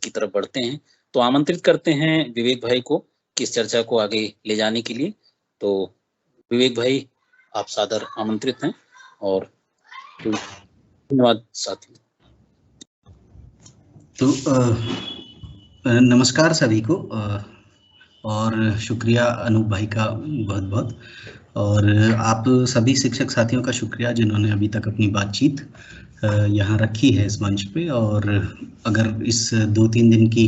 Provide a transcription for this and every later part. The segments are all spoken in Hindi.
की तरफ बढ़ते हैं, तो आमंत्रित करते हैं विवेक भाई को कि इस चर्चा को आगे ले जाने के लिए। तो विवेक भाई, आप सादर आमंत्रित हैं और धन्यवाद साथी। तो नमस्कार सभी को, और शुक्रिया अनूप भाई का बहुत बहुत, और आप सभी शिक्षक साथियों का शुक्रिया जिन्होंने अभी तक अपनी बातचीत यहाँ रखी है इस मंच पे। और अगर इस 2-3 दिन की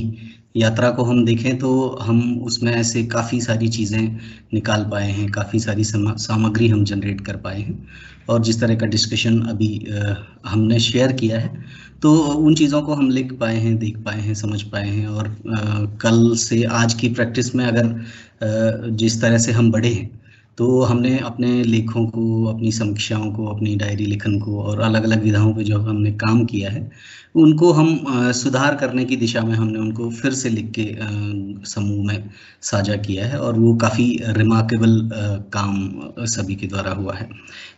यात्रा को हम देखें तो हम उसमें ऐसे काफ़ी सारी चीज़ें निकाल पाए हैं, काफ़ी सारी सामग्री हम जनरेट कर पाए हैं, और जिस तरह का डिस्कशन अभी हमने शेयर किया है तो उन चीज़ों को हम लिख पाए हैं, देख पाए हैं, समझ पाए हैं। और कल से आज की प्रैक्टिस में अगर जिस तरह से हम बढ़े हैं तो हमने अपने लेखों को, अपनी समीक्षाओं को, अपनी डायरी लेखन को और अलग अलग विधाओं पे जो हमने काम किया है उनको हम सुधार करने की दिशा में हमने उनको फिर से लिख के समूह में साझा किया है, और वो काफ़ी रिमार्केबल काम सभी के द्वारा हुआ है।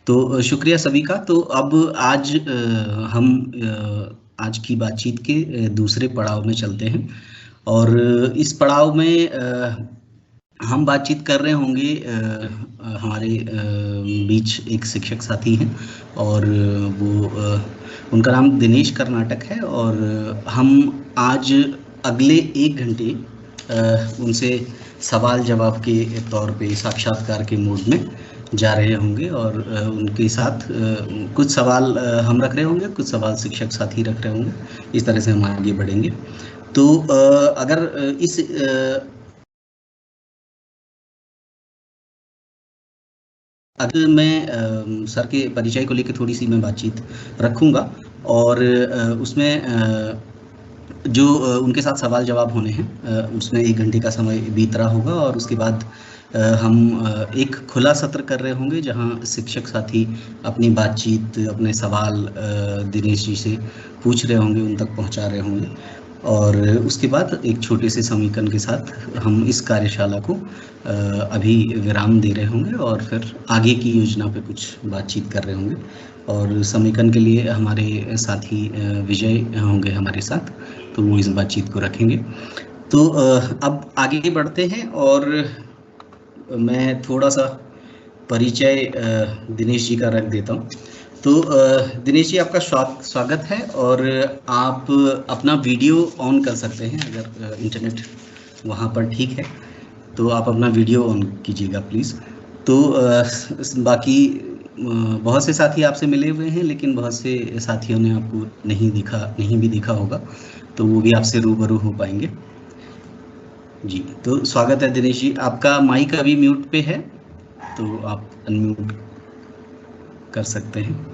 तो शुक्रिया सभी का। तो अब आज हम आज की बातचीत के दूसरे पड़ाव में चलते हैं, और इस पड़ाव में हम बातचीत कर रहे होंगे। हमारे बीच एक शिक्षक साथी हैं और वो उनका नाम दिनेश कर्नाटक है, और हम आज अगले 1 घंटे उनसे सवाल जवाब के तौर पे साक्षात्कार के मोड में जा रहे होंगे, और उनके साथ कुछ सवाल हम रख रहे होंगे, कुछ सवाल शिक्षक साथी रख रहे होंगे। इस तरह से हम आगे बढ़ेंगे। तो अगर इस अगर मैं सर के परिचय को लेकर थोड़ी सी मैं बातचीत रखूंगा, और उसमें जो उनके साथ सवाल जवाब होने हैं उसमें 1 घंटे का समय बीत रहा होगा, और उसके बाद हम एक खुला सत्र कर रहे होंगे जहां शिक्षक साथी अपनी बातचीत, अपने सवाल दिनेश जी से पूछ रहे होंगे, उन तक पहुंचा रहे होंगे, और उसके बाद एक छोटे से समीकरण के साथ हम इस कार्यशाला को अभी विराम दे रहे होंगे, और फिर आगे की योजना पे कुछ बातचीत कर रहे होंगे। और समीकरण के लिए हमारे साथी विजय होंगे हमारे साथ, तो वो इस बातचीत को रखेंगे। तो अब आगे बढ़ते हैं, और मैं थोड़ा सा परिचय दिनेश जी का रख देता हूँ। तो दिनेश जी, आपका स्वागत है, और आप अपना वीडियो ऑन कर सकते हैं अगर इंटरनेट वहाँ पर ठीक है, तो आप अपना वीडियो ऑन कीजिएगा प्लीज़। तो बाकी बहुत से साथी आपसे मिले हुए हैं, लेकिन बहुत से साथियों ने आपको नहीं भी देखा होगा, तो वो भी आपसे रूबरू हो पाएंगे जी। तो स्वागत है दिनेश जी। आपका माइक अभी म्यूट पे है, तो आप अनम्यूट कर सकते हैं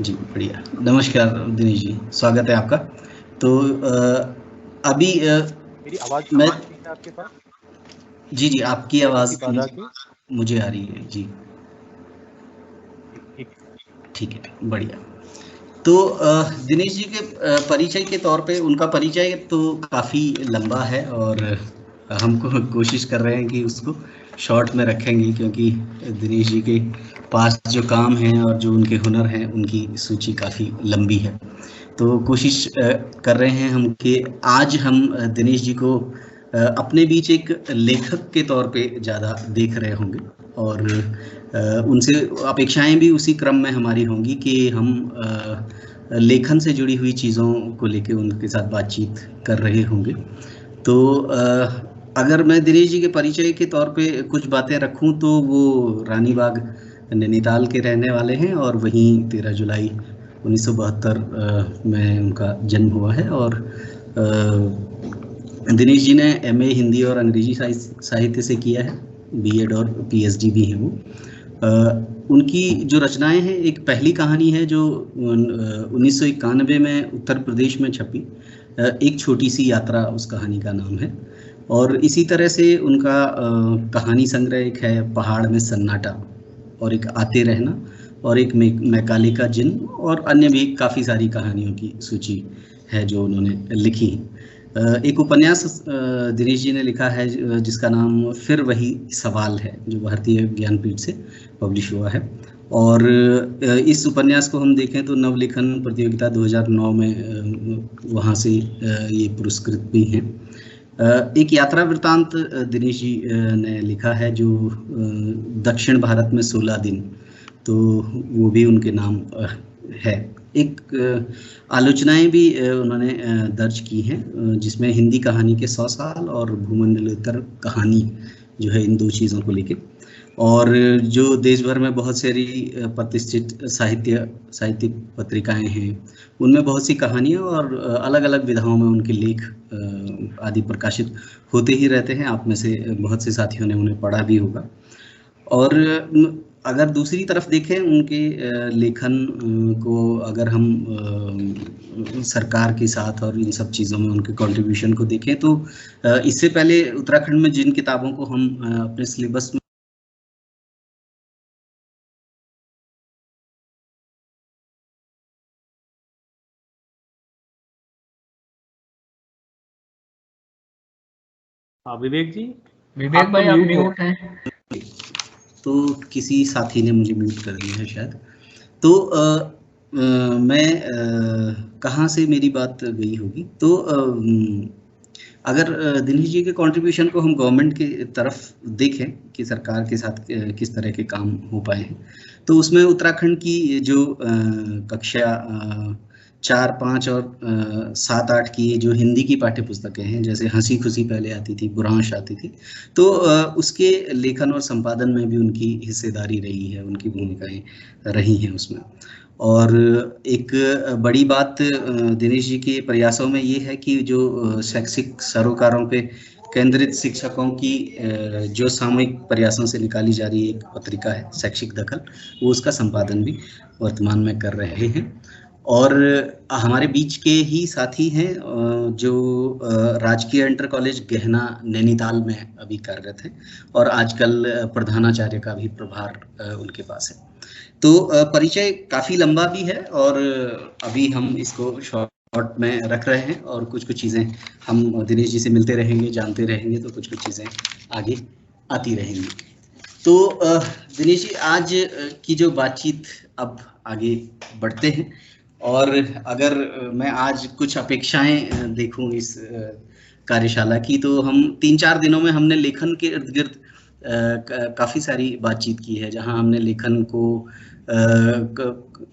जी। बढ़िया, नमस्कार दिनेश जी, स्वागत है आपका। तो अभी मेरी आवाज मैं आपके पास? जी, आपकी आवाज मुझे आ रही है जी। ठीक है, बढ़िया। तो दिनेश जी के परिचय के तौर पे, उनका परिचय तो काफ़ी लंबा है, और हमको कोशिश कर रहे हैं कि उसको शॉर्ट में रखेंगे, क्योंकि दिनेश जी के पास जो काम हैं और जो उनके हुनर हैं उनकी सूची काफ़ी लंबी है। तो कोशिश कर रहे हैं हम कि आज हम दिनेश जी को अपने बीच एक लेखक के तौर पे ज़्यादा देख रहे होंगे, और उनसे अपेक्षाएं भी उसी क्रम में हमारी होंगी कि हम लेखन से जुड़ी हुई चीज़ों को लेके उनके साथ बातचीत कर रहे होंगे। तो अगर मैं दिनेश जी के परिचय के तौर पे कुछ बातें रखूं तो वो रानीबाग नैनीताल के रहने वाले हैं, और वहीं 13 जुलाई 1972 में उनका जन्म हुआ है। और दिनेश जी ने MA हिंदी और अंग्रेजी साहित्य से किया है, B.Ed और PhD भी है वो। उनकी जो रचनाएं हैं, एक पहली कहानी है जो 1991 में उत्तर प्रदेश में छपी, एक छोटी सी यात्रा उस कहानी का नाम है। और इसी तरह से उनका कहानी संग्रह एक है पहाड़ में सन्नाटा, और एक आते रहना, और एक मैकाले का जिन, और अन्य भी काफ़ी सारी कहानियों की सूची है जो उन्होंने लिखी। एक उपन्यास दिनेश जी ने लिखा है जिसका नाम फिर वही सवाल है, जो भारतीय ज्ञानपीठ से पब्लिश हुआ है। और इस उपन्यास को हम देखें तो नवलेखन प्रतियोगिता 2009 में वहाँ से ये पुरस्कृत भी हैं। एक यात्रा वृतांत दिनेश जी ने लिखा है जो दक्षिण भारत में 16 दिन, तो वो भी उनके नाम है। एक आलोचनाएं भी उन्होंने दर्ज की हैं जिसमें हिंदी कहानी के 100 साल और भूमंडलोत्तर कहानी जो है, इन दो चीज़ों को लेके, और जो देश भर में बहुत सारी प्रतिष्ठित साहित्यिक पत्रिकाएं हैं उनमें बहुत सी कहानियां और अलग अलग विधाओं में उनके लेख आदि प्रकाशित होते ही रहते हैं। आप में से बहुत से साथियों ने उन्हें पढ़ा भी होगा। और अगर दूसरी तरफ देखें उनके लेखन को, अगर हम सरकार के साथ और इन सब चीज़ों में उनके कंट्रीब्यूशन को देखें तो इससे पहले उत्तराखंड में जिन किताबों को हम अपने सिलेबस में विवेक जी, विवेक भाई आप म्यूट हैं। तो किसी साथी ने मुझे म्यूट कर दिया है शायद। तो मैं कहाँ से मेरी बात गई होगी, तो अगर दिनेश जी के कंट्रीब्यूशन को हम गवर्नमेंट की तरफ देखें कि सरकार के साथ किस तरह के काम हो पाए हैं, तो उसमें उत्तराखंड की जो कक्षा 4, 5 और 7, 8 की जो हिंदी की पाठ्य पुस्तकें हैं, जैसे हंसी खुशी पहले आती थी, बुरांश आती थी, तो उसके लेखन और संपादन में भी उनकी हिस्सेदारी रही है, उनकी भूमिकाएं रही हैं उसमें। और एक बड़ी बात दिनेश जी के प्रयासों में ये है कि जो शैक्षिक सरोकारों पे केंद्रित शिक्षकों की जो सामूहिक प्रयासों से निकाली जा रही एक पत्रिका है शैक्षिक दखल, वो उसका संपादन भी वर्तमान में कर रहे हैं। और हमारे बीच के ही साथी हैं जो राजकीय इंटर कॉलेज गहना नैनीताल में अभी कार्यरत हैं और आजकल प्रधानाचार्य का भी प्रभार उनके पास है। तो परिचय काफ़ी लंबा भी है और अभी हम इसको शॉर्ट में रख रहे हैं और कुछ चीज़ें हम दिनेश जी से मिलते रहेंगे, जानते रहेंगे, तो कुछ चीज़ें आगे आती रहेंगी। तो दिनेश जी, आज की जो बातचीत, अब आगे बढ़ते हैं। और अगर मैं आज कुछ अपेक्षाएं देखूं इस कार्यशाला की, तो हम 3-4 दिनों में हमने लेखन के इर्द गिर्द काफ़ी सारी बातचीत की है, जहां हमने लेखन को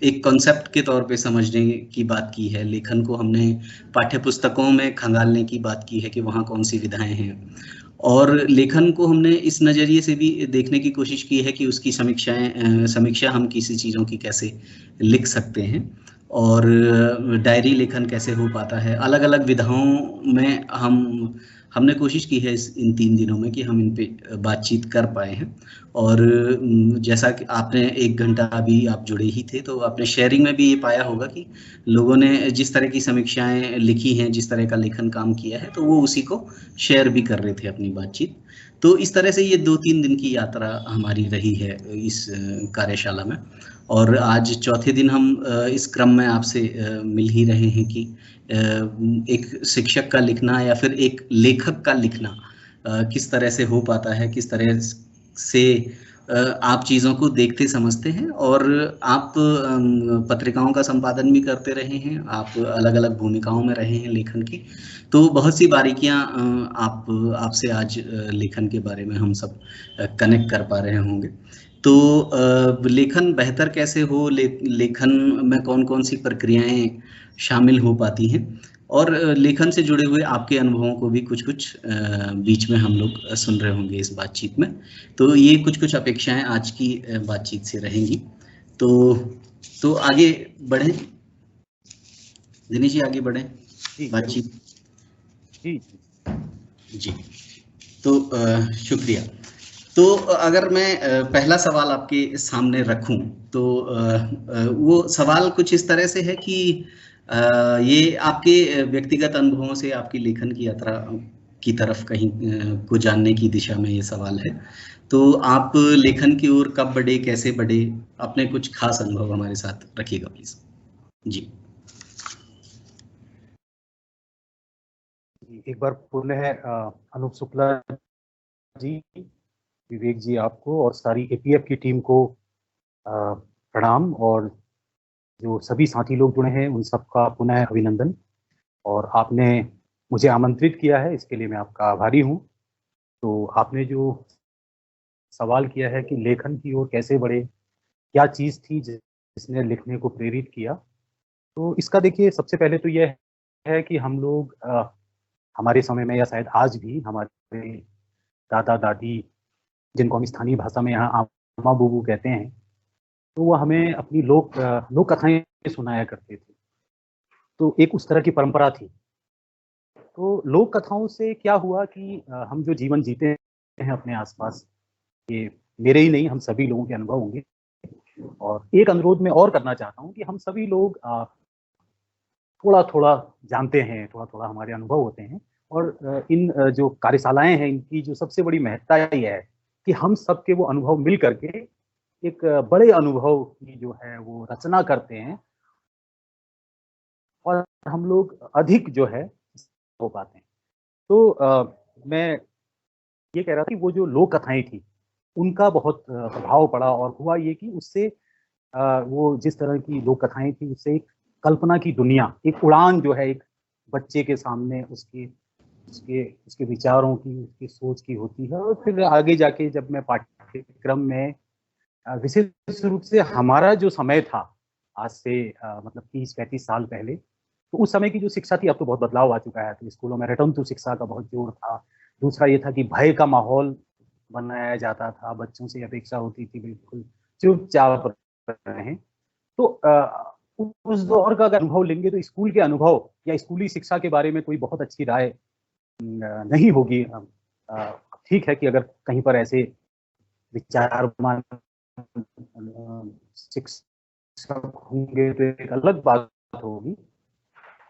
एक कॉन्सेप्ट के तौर पे समझने की बात की है, लेखन को हमने पाठ्य पुस्तकों में खंगालने की बात की है कि वहाँ कौन सी विधाएं हैं, और लेखन को हमने इस नज़रिए से भी देखने की कोशिश की है कि उसकी समीक्षा हम किसी चीज़ों की कैसे लिख सकते हैं और डायरी लेखन कैसे हो पाता है। अलग अलग विधाओं में हमने कोशिश की है इन 3 दिनों में कि हम इन पे बातचीत कर पाए हैं। और जैसा कि आपने 1 घंटा अभी आप जुड़े ही थे, तो आपने शेयरिंग में भी ये पाया होगा कि लोगों ने जिस तरह की समीक्षाएं लिखी हैं, जिस तरह का लेखन काम किया है, तो वो उसी को शेयर भी कर रहे थे अपनी बातचीत। तो इस तरह से ये 2-3 दिन की यात्रा हमारी रही है इस कार्यशाला में। और आज चौथे दिन हम इस क्रम में आपसे मिल ही रहे हैं कि एक शिक्षक का लिखना या फिर एक लेखक का लिखना किस तरह से हो पाता है, किस तरह से आप चीज़ों को देखते समझते हैं। और आप पत्रिकाओं का संपादन भी करते रहे हैं, आप अलग अलग भूमिकाओं में रहे हैं लेखन की, तो बहुत सी बारीकियां आपसे आज लेखन के बारे में हम सब कनेक्ट कर पा रहे होंगे। तो लेखन बेहतर कैसे हो, लेखन में कौन कौन सी प्रक्रियाएं शामिल हो पाती हैं, और लेखन से जुड़े हुए आपके अनुभवों को भी कुछ बीच में हम लोग सुन रहे होंगे इस बातचीत में। तो ये कुछ अपेक्षाएं आज की बातचीत से रहेंगी। तो आगे बढ़ें दिनेश जी, आगे बढ़ें बातचीत। जी, तो शुक्रिया। तो अगर मैं पहला सवाल आपके सामने रखूं, तो वो सवाल कुछ इस तरह से है कि ये आपके व्यक्तिगत अनुभवों से आपकी लेखन की यात्रा की तरफ कहीं को जानने की दिशा में ये सवाल है। तो आप लेखन की ओर कब बढ़े, कैसे बढ़े, अपने कुछ खास अनुभव हमारे साथ रखिएगा प्लीज। जी, एक बार पुनः अनूप शुक्ला जी, विवेक जी, आपको और सारी एपीएफ की टीम को प्रणाम, और जो सभी साथी लोग जुड़े हैं उन सबका पुनः अभिनंदन। और आपने मुझे आमंत्रित किया है, इसके लिए मैं आपका आभारी हूँ। तो आपने जो सवाल किया है कि लेखन की ओर कैसे बढ़े, क्या चीज़ थी जिसने लिखने को प्रेरित किया, तो इसका देखिए सबसे पहले तो यह है कि हम लोग हमारे समय में या शायद आज भी हमारे दादा-दादी, जिनको हम स्थानीय भाषा में यहाँ अम्मा-बूबू कहते हैं, तो वो हमें अपनी लोक कथाएँ सुनाया करते थे। तो एक उस तरह की परंपरा थी। तो लोक कथाओं से क्या हुआ कि हम जो जीवन जीते हैं अपने आस-पास, ये मेरे ही नहीं, हम सभी लोगों के अनुभव होंगे। और एक अनुरोध मैं और करना चाहता हूँ कि हम सभी लोग थोड़ा-थोड़ा जानते हैं, थोड़ा-थोड़ा हमारे अनुभव होते हैं, और इन जो कार्यशालाएँ हैं, इनकी जो सबसे बड़ी महत्ता ये है कि हम सबके वो अनुभव मिल कर के एक बड़े अनुभव की जो है वो रचना करते हैं, और हम लोग अधिक जो है हो पाते हैं। तो मैं ये कह रहा था कि वो जो लोक कथाएँ थी, उनका बहुत प्रभाव पड़ा, और हुआ ये कि उससे वो जिस तरह की लोक कथाएँ थी, उससे एक कल्पना की दुनिया, एक उड़ान जो है एक बच्चे के सामने उसके उसके उसके विचारों की, उसकी सोच की होती है। और फिर आगे जाके जब मैं पाठ्यक्रम में विशेष रूप से हमारा जो समय था, आज से मतलब 30-35 साल पहले, तो उस समय की जो शिक्षा थी, अब तो बहुत बदलाव आ चुका है। तो स्कूलों में रटंतु शिक्षा का बहुत जोर था। दूसरा ये था कि भय का माहौल बनाया जाता था, बच्चों से अपेक्षा होती थी बिल्कुल चुपचाप रहें। तो उस दौर का अगर अनुभव लेंगे तो स्कूल के अनुभव या स्कूली शिक्षा के बारे में कोई बहुत अच्छी राय नहीं होगी। ठीक है कि अगर कहीं पर ऐसे विचारमान शिक्षक होंगे तो एक अलग बात होगी।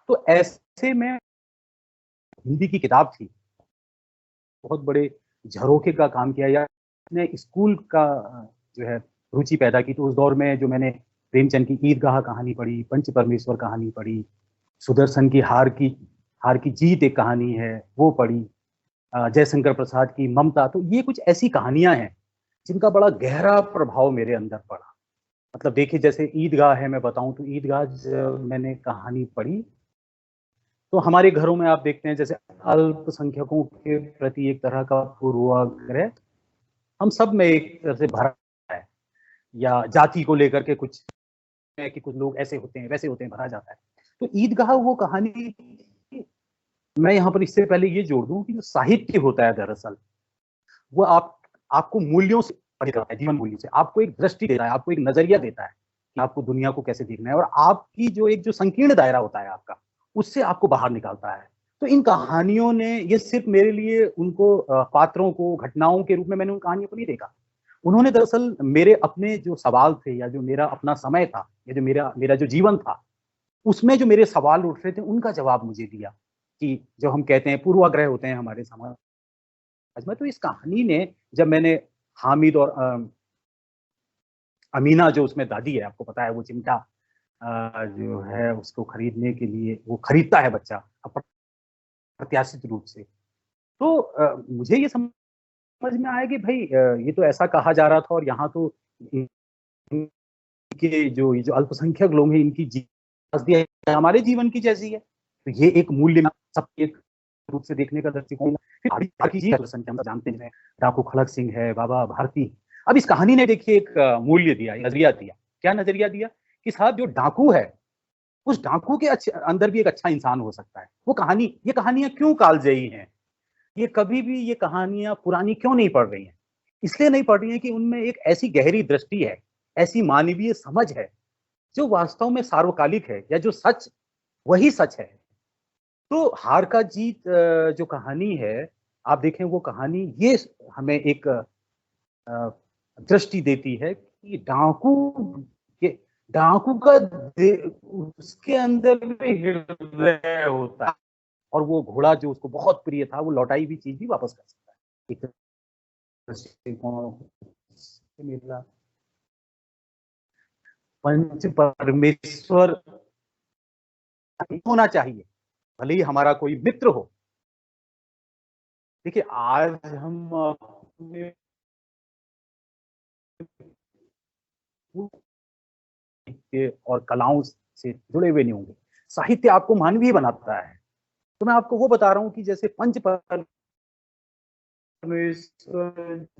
तो ऐसे में हिंदी की किताब थी, बहुत बड़े झरोखे का काम किया, या ने स्कूल का जो है रुचि पैदा की। तो उस दौर में जो मैंने प्रेमचंद की ईदगाह कहानी पढ़ी, पंच परमेश्वर कहानी पढ़ी, सुदर्शन की हार की जीत एक कहानी है, वो पढ़ी, जयशंकर प्रसाद की ममता। तो ये कुछ ऐसी कहानियाँ हैं, जिनका बड़ा गहरा प्रभाव मेरे अंदर पड़ा। मतलब देखिए, जैसे ईदगाह है, मैं बताऊँ तो ईदगाह जब मैंने कहानी पढ़ी, तो हमारे घरों में आप देखते हैं जैसे अल्पसंख्यकों के प्रति एक तरह का पूर्वाग्रह हम सब में एक तरह से भरा है, या जाति को लेकर के कुछ है कि कुछ लोग ऐसे होते हैं, वैसे होते हैं, भरा जाता है। तो ईदगाह वो कहानी, मैं यहाँ पर इससे पहले ये जोड़ दूँ कि जो साहित्य होता है दरअसल, वो आपको मूल्यों से परिचित कराता है, जीवन मूल्यों से। आपको एक दृष्टि देता है, आपको एक नज़रिया देता है कि आपको दुनिया को कैसे देखना है, और आपकी जो एक जो संकीर्ण दायरा होता है आपका, उससे आपको बाहर निकालता है। तो इन कहानियों ने, ये सिर्फ़ मेरे लिए उनको पात्रों को, घटनाओं के रूप में मैंने उन कहानियों को नहीं देखा। उन्होंने दरअसल मेरे अपने जो सवाल थे, या जो मेरा अपना समय था, या जो मेरा मेरा जो जीवन था, उसमें जो मेरे सवाल उठ रहे थे, उनका जवाब मुझे दिया। कि जो हम कहते हैं पूर्वाग्रह होते हैं हमारे समाज में, तो इस कहानी ने, जब मैंने हामिद और अमीना, जो उसमें दादी है, आपको पता है वो चिमटा जो है उसको खरीदने के लिए वो खरीदता है बच्चा अप्रत्याशित रूप से। तो मुझे ये समझ में आया कि भई ये तो ऐसा कहा जा रहा था, और यहाँ तो इनके जो ये जो अल्पसंख्यक लोग हैं, इनकी जी हमारे जीवन की जैसी है। तो ये एक मूल्य सब एक रूप से देखने का दृष्टिकोण। फिर बाकी जी हम जानते हैं, डाकू खड़क सिंह है, बाबा भारती। अब इस कहानी ने देखिए एक मूल्य दिया, एक नज़रिया दिया। क्या नज़रिया दिया? कि साहब जो डाकू है, उस डाकू के अंदर भी एक अच्छा इंसान हो सकता है। ये कहानियाँ क्यों कालजयी हैं? ये कभी भी ये कहानियाँ पुरानी क्यों नहीं पड़ रही हैं? इसलिए नहीं पड़ रही हैं कि उनमें एक ऐसी गहरी दृष्टि है, ऐसी मानवीय समझ है, जो वास्तव में सार्वकालिक है, या जो सच वही सच है। तो हार का जीत जो कहानी है, आप देखें वो कहानी ये हमें एक दृष्टि देती है कि के डाकू का उसके अंदर भी हृदय होता है, और वो घोड़ा जो उसको बहुत प्रिय था, वो लौटाई हुई चीज भी वापस कर सकता है। एक दृष्टिकोण से मिला पंच परमेश्वर होना चाहिए, भले ही हमारा कोई मित्र हो। देखिए, आज हम अपने साहित्य और कलाओं से जुड़े हुए नहीं होंगे। साहित्य आपको मानवीय बनाता है। तो मैं आपको वो बता रहा हूँ कि जैसे पंच परमेश्वर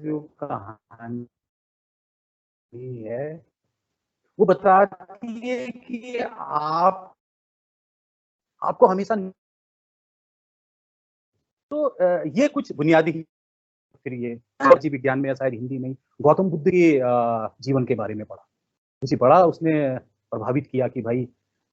जो कहानी है वो बताती है कि आपको हमेशा तो ये कुछ बुनियादी, फिर ये जीव विज्ञान में या शायद हिंदी में गौतम बुद्ध के जीवन के बारे में पढ़ा। मुझे बड़ा उसने प्रभावित किया कि भाई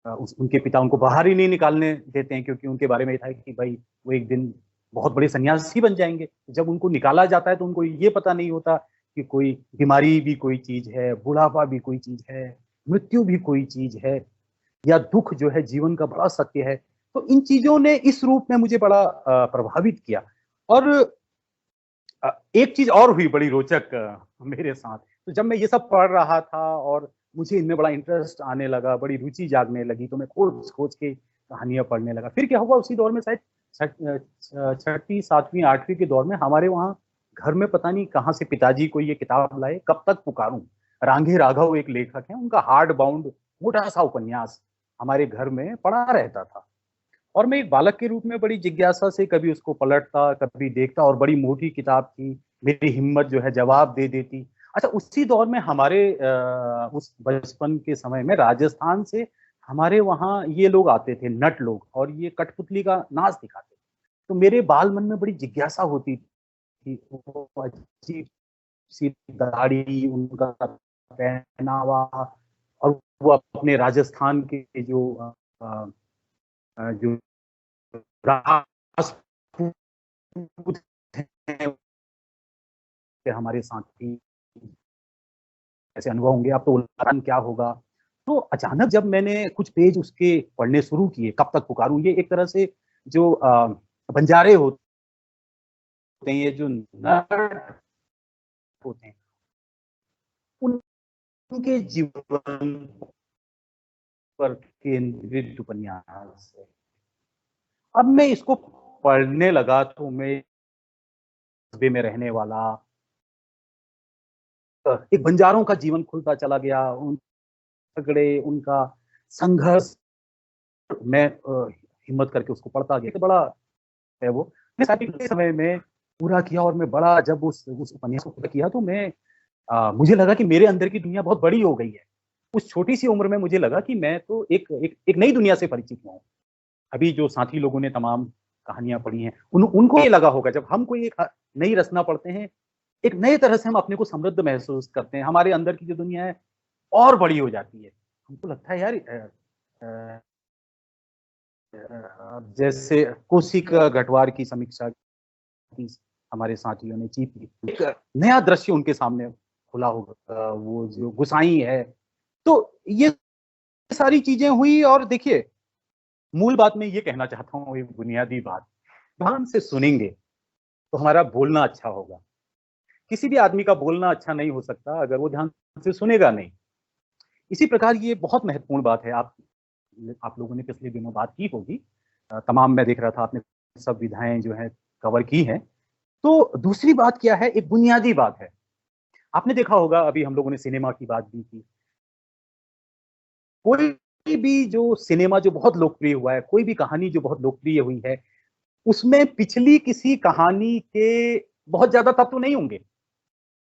उनके पिता उनको बाहर ही नहीं निकालने देते हैं, क्योंकि उनके बारे में था कि भाई वो एक दिन बहुत बड़े सन्यासी बन जाएंगे। जब उनको निकाला जाता है तो उनको ये पता नहीं होता कि कोई बीमारी भी कोई चीज है, बुढ़ापा भी कोई चीज है, मृत्यु भी कोई चीज है, या दुख जो है जीवन का बड़ा सत्य है। तो इन चीजों ने इस रूप में मुझे बड़ा प्रभावित किया। और एक चीज और हुई बड़ी रोचक मेरे साथ। तो जब मैं ये सब पढ़ रहा था और मुझे इनमें बड़ा इंटरेस्ट आने लगा, बड़ी रुचि जागने लगी, तो मैं खोज खोज के कहानियां पढ़ने लगा। फिर क्या हुआ, उसी दौर में शायद छठी, सातवीं, आठवीं के दौर में हमारे वहाँ घर में पता नहीं कहाँ से पिताजी को ये किताब लाए, कब तक पुकारूं। रांघे राघव एक लेखक है, उनका हार्ड बाउंड मोटा सा उपन्यास हमारे घर में पढ़ा रहता था। और मैं एक बालक के रूप में बड़ी जिज्ञासा से कभी उसको पलटता, कभी देखता, और बड़ी मोटी किताब थी, मेरी हिम्मत जो है जवाब दे देती। अच्छा, उसी दौर में हमारे उस बचपन के समय में राजस्थान से हमारे वहाँ ये लोग आते थे, नट लोग, और ये कठपुतली का नाच दिखाते। तो मेरे बाल मन में बड़ी जिज्ञासा होती थी, वो अजीब सी दाढ़ी, उनका पहनावा, और वो अपने राजस्थान के जो जो राजपूत हैं हमारे साथी, ऐसे अनुभव होंगे आप, तो उदाहरण क्या होगा। तो अचानक जब मैंने कुछ पेज उसके पढ़ने शुरू किए, कब तक पुकारूं, ये एक तरह से जो बंजारे होते हैं, ये जो नट होते हैं, उनके जीवन पर केंद्रित उपन्यास है। अब मैं इसको पढ़ने लगा तो मैं कस्बे में रहने वाला एक बंजारों का जीवन खुलता चला गया, उन झगड़े, उनका संघर्ष, मैं हिम्मत करके उसको पढ़ता गया। तो बड़ा है वो, मैं साथ समय में पूरा किया, और मैं बड़ा जब उस उपन्यास को पूरा किया तो मैं मुझे लगा कि मेरे अंदर की दुनिया बहुत बड़ी हो गई है। उस छोटी सी उम्र में मुझे लगा कि मैं तो एक नई दुनिया से परिचित हुआ हूँ। अभी जो साथी लोगों ने तमाम कहानियां पढ़ी हैं, उनको ये लगा होगा जब हम कोई एक नई रचना पढ़ते हैं, एक नए तरह से हम अपने को समृद्ध महसूस करते हैं, हमारे अंदर की जो दुनिया है और बड़ी हो जाती है। हमको लगता है यार जैसे कोशिका गठवार की समीक्षा की हमारे साथियों ने की थी, एक नया दृश्य उनके सामने खुला होगा, वो जो गुसाई है। तो ये सारी चीजें हुई। और देखिए, मूल बात मैं ये कहना चाहता हूँ, एक बुनियादी बात, ध्यान से सुनेंगे तो हमारा बोलना अच्छा होगा। किसी भी आदमी का बोलना अच्छा नहीं हो सकता अगर वो ध्यान से सुनेगा नहीं। इसी प्रकार ये बहुत महत्वपूर्ण बात है। आप लोगों ने पिछले दिनों बात की होगी, तमाम मैं देख रहा था आपने सब विधाएं जो है कवर की हैं। तो दूसरी बात क्या है, एक बुनियादी बात है। आपने देखा होगा, अभी हम लोगों ने सिनेमा की बात भी की। कोई भी जो सिनेमा जो बहुत लोकप्रिय हुआ है, कोई भी कहानी जो बहुत लोकप्रिय हुई है, उसमें पिछली किसी कहानी के बहुत ज्यादा तत्व नहीं होंगे,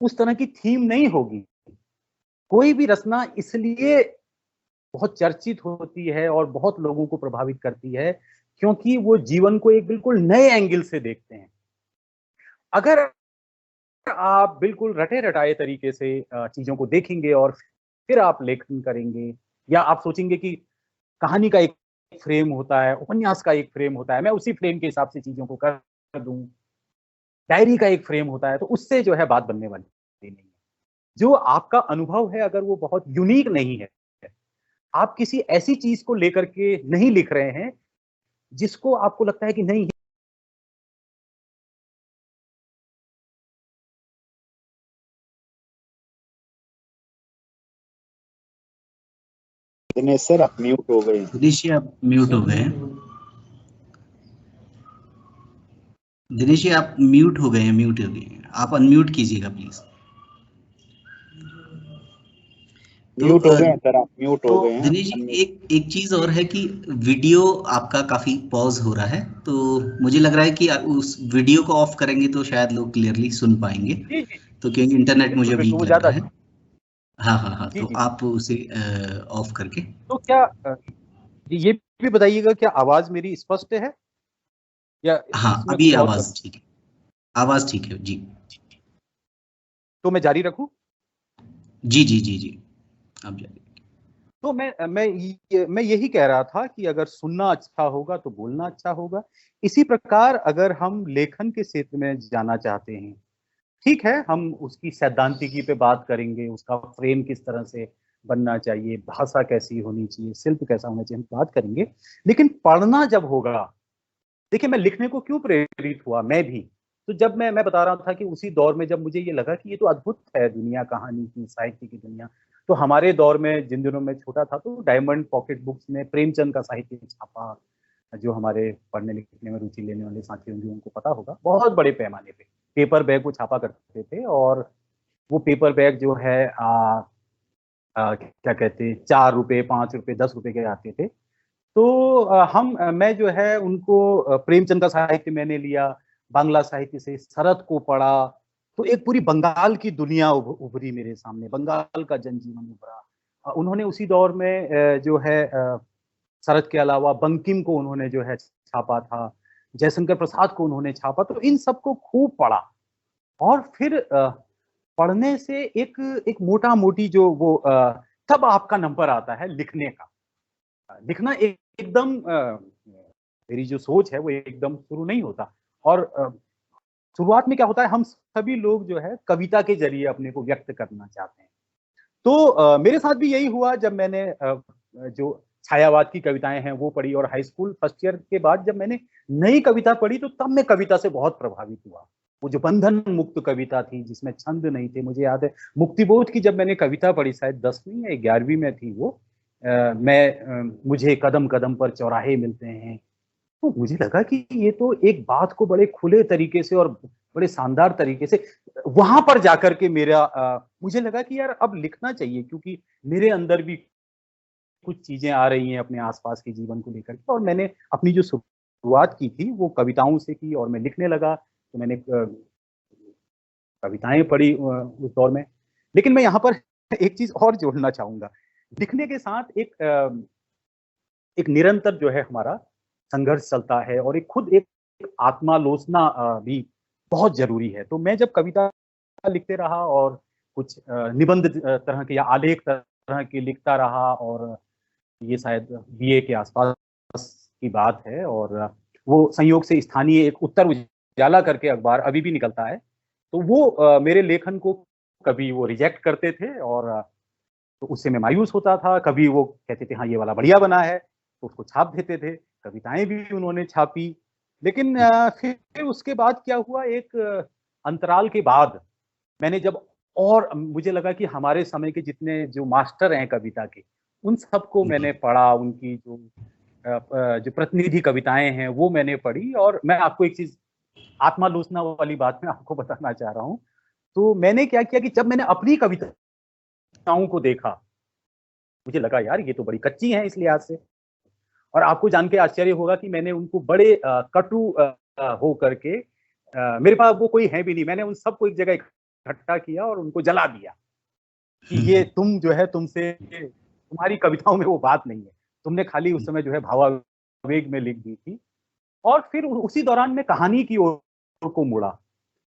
उस तरह की थीम नहीं होगी। कोई भी रचना इसलिए बहुत चर्चित होती है और बहुत लोगों को प्रभावित करती है क्योंकि वो जीवन को एक बिल्कुल नए एंगल से देखते हैं। अगर आप बिल्कुल रटे रटाए तरीके से चीजों को देखेंगे और फिर आप लेखन करेंगे, या आप सोचेंगे कि कहानी का एक फ्रेम होता है, उपन्यास का एक फ्रेम होता है, मैं उसी फ्रेम के हिसाब से चीजों को कर दूं, डायरी का एक फ्रेम होता है, तो उससे जो है बात बनने वाली नहीं है। जो आपका अनुभव है अगर वो बहुत यूनिक नहीं है, आप किसी ऐसी चीज को लेकर के नहीं लिख रहे हैं जिसको आपको लगता है कि नहीं, दिनेश सर आप म्यूट हो गए। दिनेश जी आप म्यूट हो गए। दिनेश जी आप म्यूट हो गए, आप अनम्यूट कीजिएगा प्लीज। म्यूट हो गए हैं सर, आप म्यूट हो तो गए हैं। दिनेश जी, एक चीज और है कि वीडियो आपका काफी पॉज हो रहा है, तो मुझे लग रहा है कि उस वीडियो को ऑफ करेंगे तो शायद लोग क्लियरली सुन पाएंगे। जी जी, तो क्योंकि इंटरनेट मुझे बिल्कुल बिल्कुल, वीक वो लग ज्यादा रहा है। हाँ हाँ हाँ, जी तो जी। आप उसे ऑफ करके। तो क्या ये भी बताइएगा, क्या आवाज मेरी स्पष्ट है या हाँ, इसमें अभी कुछ और आवाज ठीक है, आवाज ठीक है जी। तो मैं जारी रखूं? जी जी जी जी, आप जाइए। तो मैं यही कह रहा था कि अगर सुनना अच्छा होगा तो बोलना अच्छा होगा। इसी प्रकार अगर हम लेखन के क्षेत्र में जाना चाहते हैं, ठीक है, हम उसकी सैद्धांतिकी पे बात करेंगे, उसका फ्रेम किस तरह से बनना चाहिए, भाषा कैसी होनी चाहिए, शिल्प कैसा होना चाहिए, हम बात करेंगे। लेकिन पढ़ना जब होगा, देखिए मैं लिखने को क्यों प्रेरित हुआ, मैं भी तो जब मैं बता रहा था कि उसी दौर में जब मुझे ये लगा कि ये तो अद्भुत है दुनिया, कहानी की, साहित्य की दुनिया। तो हमारे दौर में, जिन दिनों में छोटा था, तो डायमंड पॉकेट बुक्स में प्रेमचंद का साहित्य छापा। जो हमारे पढ़ने लिखने में रुचि लेने वाले साथी होंगे उनको पता होगा, बहुत बड़े पैमाने पे पेपर बैग को छापा करते थे। और वो पेपर बैग जो है क्या कहते हैं, 4 रुपए, 5 रुपए, 10 रुपए के आते थे। तो मैं जो है उनको प्रेमचंद का साहित्य मैंने लिया, बांग्ला साहित्य से शरद को पढ़ा। तो एक पूरी बंगाल की दुनिया उभरी मेरे सामने, बंगाल का जनजीवन उभरा। उन्होंने उसी दौर में जो है शरद के अलावा बंकिम को उन्होंने जो है छापा था, जयशंकर प्रसाद को उन्होंने छापा। तो इन सबको खूब पढ़ा। और फिर पढ़ने से एक एक मोटा मोटी जो वो तब आपका नंबर आता है लिखने का। लिखना एकदम मेरी जो सोच है वो एकदम शुरू नहीं होता। और शुरुआत में क्या होता है, हम सभी लोग जो है कविता के जरिए अपने को व्यक्त करना चाहते हैं। तो मेरे साथ भी यही हुआ जब मैंने जो छायावाद की कविताएं हैं वो पढ़ी, और हाई स्कूल फर्स्ट ईयर के बाद जब मैंने नई कविता पढ़ी तो तब मैं कविता से बहुत प्रभावित हुआ। वो जो बंधन मुक्त कविता थी जिसमें छंद नहीं थे, मुझे याद है मुक्तिबोध की जब मैंने कविता पढ़ी, शायद 10वीं या 11वीं में थी वो। मुझे कदम कदम पर चौराहे मिलते हैं। तो मुझे लगा कि ये तो एक बात को बड़े खुले तरीके से और बड़े शानदार तरीके से वहां पर जाकर के मुझे लगा कि यार अब लिखना चाहिए, क्योंकि मेरे अंदर भी कुछ चीजें आ रही हैं अपने आसपास के जीवन को लेकर के। और मैंने अपनी जो शुरुआत की थी वो कविताओं से की और मैं लिखने लगा। तो मैंने कविताएं पढ़ी उस दौर में। लेकिन मैं यहाँ पर एक चीज और जोड़ना चाहूंगा। लिखने के साथ एक निरंतर जो है हमारा संघर्ष चलता है, और एक आत्मालोचना भी बहुत जरूरी है। तो मैं जब कविता लिखते रहा और कुछ निबंध तरह के या आलेख तरह के लिखता रहा, और ये शायद बीए के आसपास की बात है, और वो संयोग से स्थानीय एक उत्तर उजाला करके अखबार अभी भी निकलता है। तो वो मेरे लेखन को कभी वो रिजेक्ट करते थे, और तो उससे मैं मायूस होता था। कभी वो कहते थे हाँ ये वाला बढ़िया बना है, तो उसको छाप देते थे। कविताएं भी उन्होंने छापी। लेकिन फिर उसके बाद क्या हुआ, एक अंतराल के बाद मैंने जब, और मुझे लगा कि हमारे समय के जितने जो मास्टर हैं कविता के, उन सबको मैंने पढ़ा, उनकी जो प्रतिनिधि कविताएं हैं वो मैंने पढ़ी। और मैं आपको एक चीज आत्मालोचना वाली बात में आपको बताना चाह रहा हूँ। तो मैंने क्या किया कि जब मैंने अपनी कविताओं को देखा, मुझे लगा यार ये तो बड़ी कच्ची हैं इस लिहाज से। और आपको जान के आश्चर्य होगा कि मैंने उनको बड़े कटु हो करके, मेरे पास वो कोई है भी नहीं, मैंने उन सबको एक जगह इकट्ठा किया और उनको जला दिया कि ये तुम जो है, तुम्हारी कविताओं में वो बात नहीं है, तुमने खाली उस समय जो है भावावेग में लिख दी थी। और फिर उसी दौरान मैं कहानी की ओर को मुड़ा।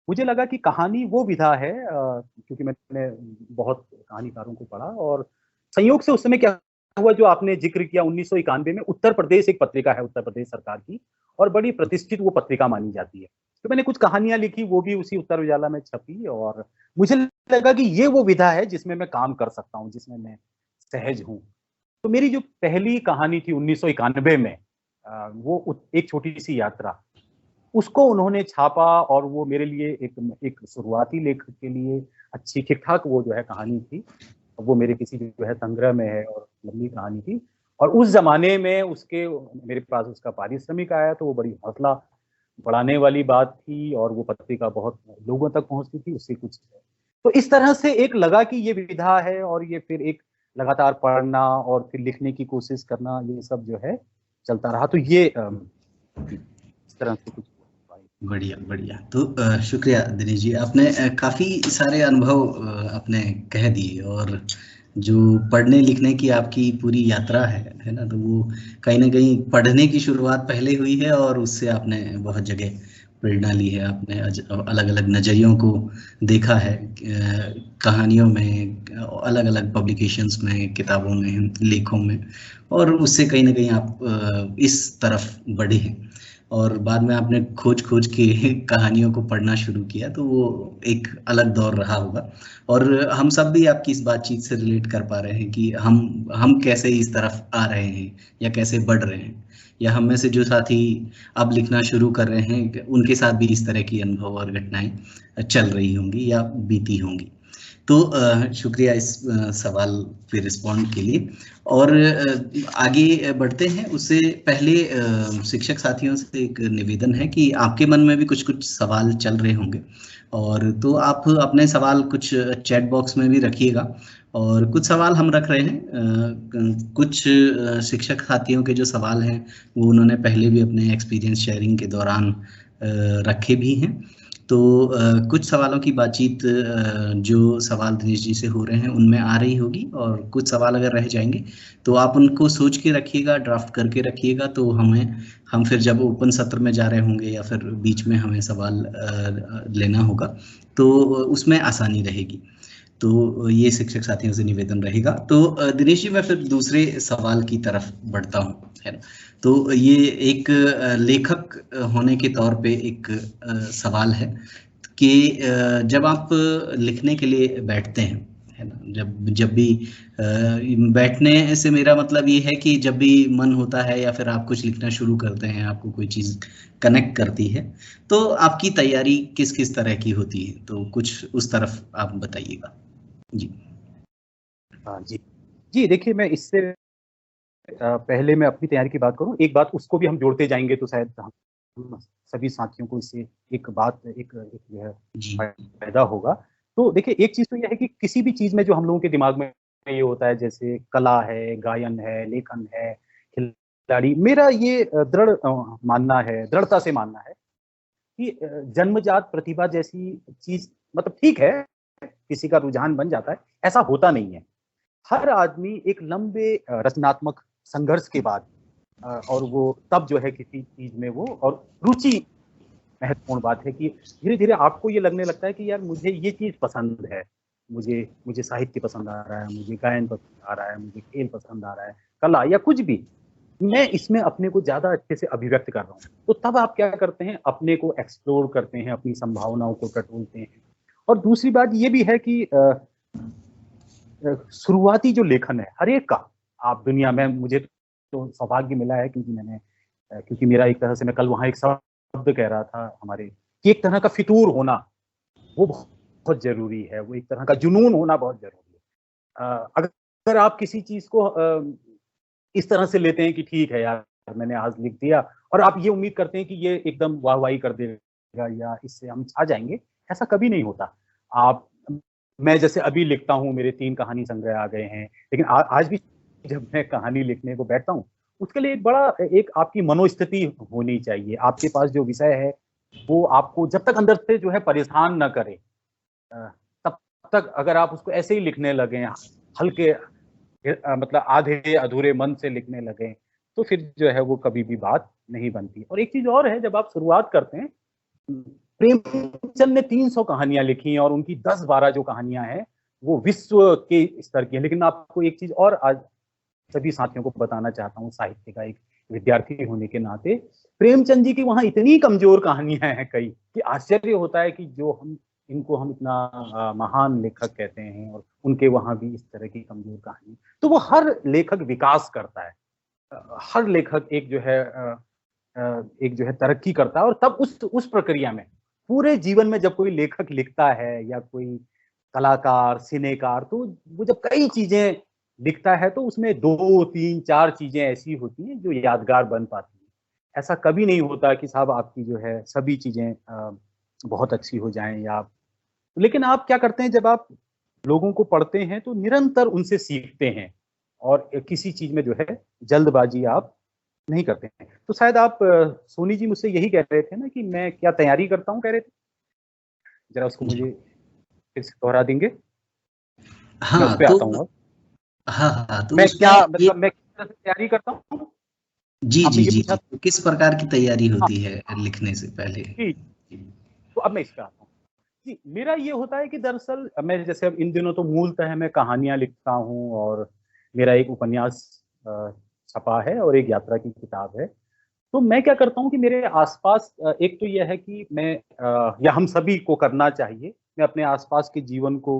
मुझे लगा कि कहानी वो विधा है, क्योंकि मैंने बहुत कहानीकारों को पढ़ा, और संयोग से उस समय क्या हुआ जो आपने जिक्र किया, 1991 में उत्तर प्रदेश एक पत्रिका है उत्तर प्रदेश सरकार की, और बड़ी प्रतिष्ठित वो पत्रिका मानी जाती है। तो मैंने कुछ कहानियां लिखी, वो भी उसी उत्तर उजाला में छपी, और मुझे लगा कि ये वो विधा है जिसमें मैं काम कर सकता हूँ, जिसमें मैं सहज हूँ। तो मेरी जो पहली कहानी थी 1991 में, वो एक छोटी सी यात्रा, उसको उन्होंने छापा, और वो मेरे लिए एक शुरुआती लेखक के लिए अच्छी ठीक-ठाक वो जो है कहानी थी। वो मेरे किसी जो है संग्रह में है, और लंबी कहानी थी। और उस ज़माने में मेरे पास उसका पारिश्रमिक आया, तो वो बड़ी हौसला बढ़ाने वाली बात थी, और वो पत्रिका बहुत लोगों तक पहुँचती थी, उससे कुछ। तो इस तरह से एक लगा कि ये विधा है, और ये फिर एक लगातार पढ़ना और फिर लिखने की कोशिश करना, ये सब जो है चलता रहा। तो ये इस तरह से कुछ। बढ़िया बढ़िया। तो शुक्रिया दिनेश जी, आपने काफ़ी सारे अनुभव आपने कह दिए, और जो पढ़ने लिखने की आपकी पूरी यात्रा है ना, तो वो कहीं ना कहीं पढ़ने की शुरुआत पहले हुई है और उससे आपने बहुत जगह प्रेरणा ली है। आपने अलग अलग नज़रियों को देखा है, कहानियों में, अलग अलग पब्लिकेशंस में, किताबों में, लेखों में, और उससे कहीं ना कहीं आप इस तरफ बढ़े हैं। और बाद में आपने खोज खोज के कहानियों को पढ़ना शुरू किया, तो वो एक अलग दौर रहा होगा। और हम सब भी आपकी इस बातचीत से रिलेट कर पा रहे हैं कि हम कैसे इस तरफ आ रहे हैं या कैसे बढ़ रहे हैं, या हम में से जो साथी अब लिखना शुरू कर रहे हैं उनके साथ भी इस तरह की अनुभव और घटनाएं चल रही होंगी या बीती होंगी। तो शुक्रिया इस सवाल पे रिस्पॉन्ड के लिए। और आगे बढ़ते हैं, उससे पहले शिक्षक साथियों से एक निवेदन है कि आपके मन में भी कुछ कुछ सवाल चल रहे होंगे, और तो आप अपने सवाल कुछ चैट बॉक्स में भी रखिएगा। और कुछ सवाल हम रख रहे हैं, कुछ शिक्षक साथियों के जो सवाल हैं वो उन्होंने पहले भी अपने एक्सपीरियंस शेयरिंग के दौरान रखे भी हैं। तो कुछ सवालों की बातचीत जो सवाल दिनेश जी से हो रहे हैं उनमें आ रही होगी, और कुछ सवाल अगर रह जाएंगे तो आप उनको सोच के रखिएगा, ड्राफ्ट करके रखिएगा, तो हम फिर जब ओपन सत्र में जा रहे होंगे या फिर बीच में हमें सवाल लेना होगा तो उसमें आसानी रहेगी। तो ये शिक्षक साथियों से निवेदन रहेगा। तो दिनेश जी, मैं फिर दूसरे सवाल की तरफ बढ़ता हूँ, है ना। तो ये एक लेखक होने के तौर पे एक सवाल है कि जब आप लिखने के लिए बैठते हैं, है ना, जब भी बैठने से मेरा मतलब ये है कि जब भी मन होता है या फिर आप कुछ लिखना शुरू करते हैं, आपको कोई चीज़ कनेक्ट करती है, तो आपकी तैयारी किस किस तरह की होती है, तो कुछ उस तरफ आप बताइएगा जी। हाँ जी जी, देखिए मैं इससे पहले मैं अपनी तैयारी की बात करूं, एक बात उसको भी हम जोड़ते जाएंगे तो शायद हम सभी साथियों को इससे एक जो है फायदा होगा। तो देखिए, एक चीज तो यह है कि किसी भी चीज में जो हम लोगों के दिमाग में ये होता है, जैसे कला है, गायन है, लेखन है, खिलाड़ी, मेरा ये दृढ़ मानना है, दृढ़ता से मानना है कि जन्मजात प्रतिभा जैसी चीज, मतलब ठीक है किसी का रुझान बन जाता है, ऐसा होता नहीं है। हर आदमी एक लंबे रचनात्मक संघर्ष के बाद और वो तब जो है किसी चीज में वो, और रुचि महत्वपूर्ण बात है कि धीरे धीरे आपको ये लगने लगता है कि यार मुझे ये चीज पसंद है, मुझे मुझे साहित्य पसंद आ रहा है, मुझे गायन पसंद आ रहा है, मुझे खेल पसंद आ रहा है, कला या कुछ भी, मैं इसमें अपने को ज्यादा अच्छे से अभिव्यक्त कर रहा हूँ। तो तब आप क्या करते हैं, अपने को एक्सप्लोर करते हैं, अपनी संभावनाओं को टटोलते हैं। और दूसरी बात ये भी है कि शुरुआती जो लेखन है हर एक का, आप दुनिया में, मुझे तो सौभाग्य मिला है क्योंकि मेरा एक तरह से, मैं कल वहां एक शब्द कह रहा था हमारे, कि एक तरह का फितूर होना वो बहुत जरूरी है, वो एक तरह का जुनून होना बहुत जरूरी है। अगर आप किसी चीज को इस तरह से लेते हैं कि ठीक है यार मैंने आज लिख दिया, और आप ये उम्मीद करते हैं कि ये एकदम वाहवाही कर देगा या इससे हम छा जाएंगे, ऐसा कभी नहीं होता। आप, मैं जैसे अभी लिखता हूँ, मेरे 3 कहानी संग्रह आ गए हैं, लेकिन आज भी जब मैं कहानी लिखने को बैठता हूँ, उसके लिए एक आपकी मनोस्थिति होनी चाहिए। आपके पास जो विषय है वो आपको जब तक अंदर से जो है परेशान न करे, तब तक अगर आप उसको ऐसे ही लिखने लगे, हल्के मतलब आधे अधूरे मन से लिखने लगे, तो फिर जो है वो कभी भी बात नहीं बनती। और एक चीज और है, जब आप शुरुआत करते हैं, प्रेमचंद ने 300 कहानियां लिखी और उनकी 10-12 जो कहानियां हैं वो विश्व के स्तर की है। लेकिन आपको एक चीज और आज सभी साथियों को बताना चाहता हूँ, साहित्य का एक विद्यार्थी होने के नाते, प्रेमचंद जी की वहां इतनी कमजोर कहानियां हैं कई, कि आश्चर्य होता है कि जो हम इतना महान लेखक कहते हैं, और उनके वहां भी इस तरह की कमजोर कहानी। तो वो हर लेखक विकास करता है, हर लेखक एक जो है तरक्की करता है, और तब उस प्रक्रिया में पूरे जीवन में जब कोई लेखक लिखता है या कोई कलाकार, सिनेकार, तो वो जब कई चीजें लिखता है तो उसमें 2, 3, 4 चीजें ऐसी होती हैं जो यादगार बन पाती हैं। ऐसा कभी नहीं होता कि साहब आपकी जो है सभी चीजें बहुत अच्छी हो जाएं, या लेकिन आप क्या करते हैं, जब आप लोगों को पढ़ते हैं तो निरंतर उनसे सीखते हैं और किसी चीज में जो है जल्दबाजी आप नहीं करते हैं। तो शायद आप सोनी जी मुझसे यही कह रहे थे ना कि मैं क्या तैयारी करता हूँ, कह रहे थे, जरा उसको जी। मुझे फिर से दोहरा देंगे। मैं उस हाँ पे तो आता हूँ अब। हाँ हाँ तो मैं उसमें क्या ये मतलब मैं किस तरह से तैयारी करता हूँ, जी आपने जी ये जी पूछा जी, था? तो किस प्रकार की तैयारी हाँ होती है लिखने से पहले? जी। तो अब मैं इस पे आता हूँ। जी, मेरा ये होता है कि दरअसल मैं जैसे अब इन दिनों तो मूलतः मैं कहानियाँ लिखता हूँ और मेरा एक उपन्यास छपा है और एक यात्रा की किताब है। तो मैं क्या करता हूँ कि मेरे आसपास एक तो ये है कि मैं या हम सभी को करना चाहिए, मैं अपने आसपास के जीवन को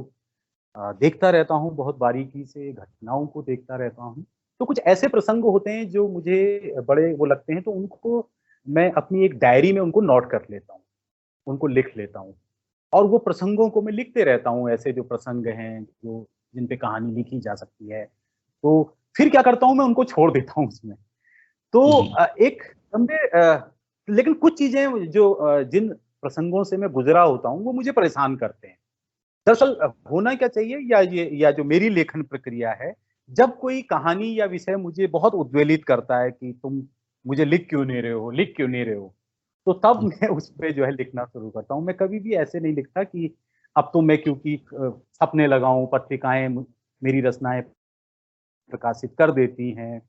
देखता रहता हूँ, बहुत बारीकी से घटनाओं को देखता रहता हूँ। तो कुछ ऐसे प्रसंग होते हैं जो मुझे बड़े वो लगते हैं, तो उनको मैं अपनी एक डायरी में उनको नोट कर लेता हूँ, उनको लिख लेता हूँ। और वो प्रसंगों को मैं लिखते रहता हूँ, ऐसे जो प्रसंग हैं, जो जिन पे कहानी लिखी जा सकती है। तो फिर क्या करता हूँ, मैं उनको छोड़ देता हूँ उसमें। तो जी एक समझे लेकिन कुछ चीज़ें जो जिन प्रसंगों से मैं गुज़रा होता हूँ, वो मुझे परेशान करते हैं। दरअसल होना क्या चाहिए या जो मेरी लेखन प्रक्रिया है, जब कोई कहानी या विषय मुझे बहुत उद्वेलित करता है कि तुम मुझे लिख क्यों नहीं रहे हो, लिख क्यों नहीं रहे हो? तो तब मैं उस पे जो है लिखना शुरू करता हूँ। मैं कभी भी ऐसे नहीं लिखता कि अब तो मैं क्योंकि छपने लगा हूँ, पत्रिकाएँ मेरी रचनाएँ प्रकाशित कर देती हैं,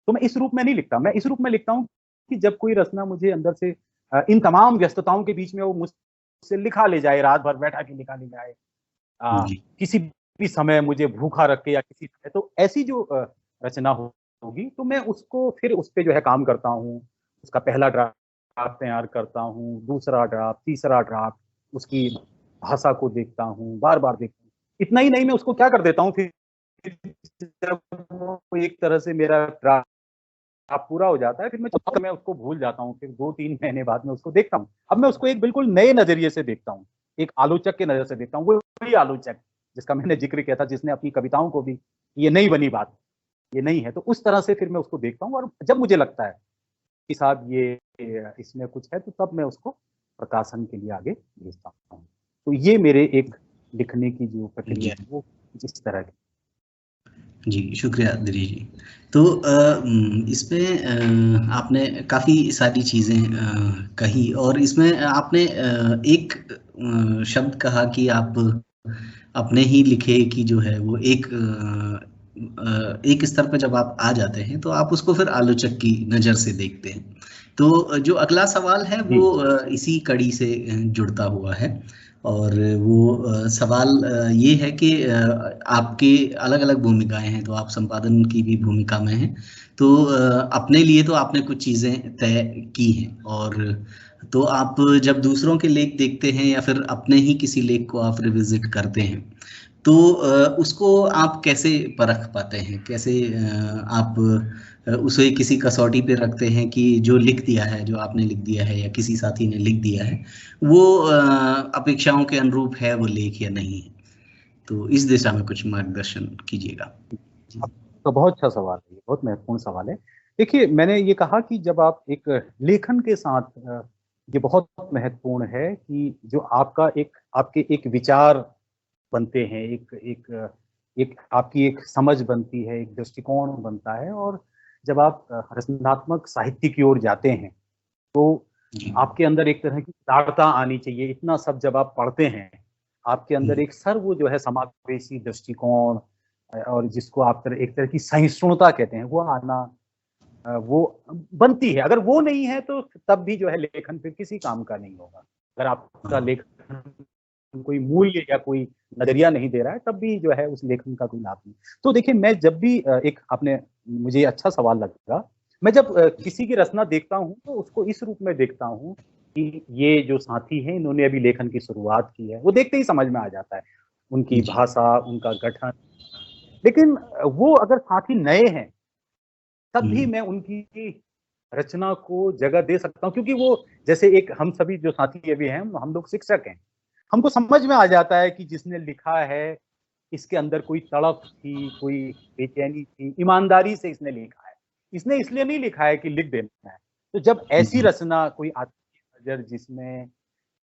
तो मैं इस रूप में नहीं लिखता। मैं इस रूप में लिखता हूँ कि जब कोई रचना मुझे अंदर से इन तमाम व्यस्तताओं के बीच में वो मुझसे लिखा ले जाए, रात भर बैठा के लिखा ले जाए। जी किसी भी समय मुझे भूखा रख के या किसी समय, तो ऐसी जो रचना होगी तो मैं उसको फिर उस पे जो है काम करता हूँ। उसका पहला ड्राफ्ट तैयार करता हूँ, दूसरा ड्राफ्ट, तीसरा ड्राफ्ट, उसकी भाषा को देखता हूँ, बार-बार देखता हूँ। इतना ही नहीं, मैं उसको क्या कर देता हूँ फिर जब वो एक तरह से मेरा ड्राफ्ट पूरा हो जाता है, फिर मैं उसको भूल जाता हूँ, फिर 2-3 महीने बाद में उसको देखता हूँ। अब मैं उसको एक बिल्कुल नए नज़रिए से देखता हूँ, एक आलोचक के नज़र से देखता हूँ। वही आलोचक जिसका मैंने ज़िक्र किया था, जिसने अपनी कविताओं को भी ये नहीं बनी बात, ये नहीं है, तो उस तरह से फिर मैं उसको देखता हूँ और जब मुझे लगता है कि साहब ये इसमें कुछ है, तो तब मैं उसको प्रकाशन के लिए आगे भेजता हूँ। तो ये मेरे एक लिखने की जो प्रक्रिया जी है, वो इस तरह की। जी, शुक्रिया दिलीप जी। तो इसमें आपने काफ़ी सारी चीज़ें कही और इसमें आपने एक शब्द कहा कि आप अपने ही लिखे की जो है वो एक स्तर पे जब आप आ जाते हैं तो आप उसको फिर आलोचक की नज़र से देखते हैं। तो जो अगला सवाल है जी, वो इसी कड़ी से जुड़ता हुआ है और वो सवाल ये है कि आपके अलग-अलग भूमिकाएँ हैं, तो आप संपादन की भी भूमिका में हैं। तो अपने लिए तो आपने कुछ चीज़ें तय की हैं और तो आप जब दूसरों के लेख देखते हैं या फिर अपने ही किसी लेख को आप रिविज़िट करते हैं, तो उसको आप कैसे परख पाते हैं? कैसे आप उसे किसी कसौटी पे रखते हैं कि जो लिख दिया है, जो आपने लिख दिया है या किसी साथी ने लिख दिया है, वो अपेक्षाओं के अनुरूप है वो लेख या नहीं है? तो इस दिशा में कुछ मार्गदर्शन कीजिएगा। आपका बहुत अच्छा सवाल है, ये बहुत महत्वपूर्ण सवाल है। देखिए, मैंने ये कहा कि जब आप एक लेखन के साथ ये बहुत महत्वपूर्ण है कि जो आपके एक विचार बनते हैं, एक आपकी एक समझ बनती है, एक दृष्टिकोण बनता है और जब आप रचनात्मक साहित्य की ओर जाते हैं, तो जी, आपके अंदर एक तरह की उदारता आनी चाहिए। इतना सब जब आप पढ़ते हैं, आपके अंदर हुँ, एक सर्व जो है समावेशी दृष्टिकोण और जिसको आप एक तरह की सहिष्णुता कहते हैं, वो आना वो बनती है। अगर वो नहीं है तो तब भी जो है लेखन फिर किसी काम का नहीं होगा। अगर आपका हाँ, लेखन कोई मूल्य या कोई नज़रिया नहीं दे रहा है, तब भी जो है उस लेखन का कोई लाभ नहीं। तो देखिए, मैं जब भी एक आपने मुझे अच्छा सवाल लगा। मैं जब किसी की रचना देखता हूँ, तो उसको इस रूप में देखता हूँ कि ये जो साथी हैं, इन्होंने अभी लेखन की शुरुआत की है। वो देखते ही समझ में आ जाता है, उनकी जी, भाषा, उनका गठन। लेकिन वो अगर साथी नए हैं, तब भी हुँ, मैं उनकी रचना को जगह दे सकता हूँ, क्योंकि वो जैसे एक हम सभी जो साथी अभी हैं, हम लोग शिक्षक हैं। हमको समझ में आ जाता है कि जिसने लिखा है, इसके अंदर कोई तड़प थी, कोई बेचैनी थी, ईमानदारी से इसने लिखा है। इसने इसलिए नहीं लिखा है कि लिख देना है। तो जब ऐसी जी, रचना कोई आती है नज़र जिसमें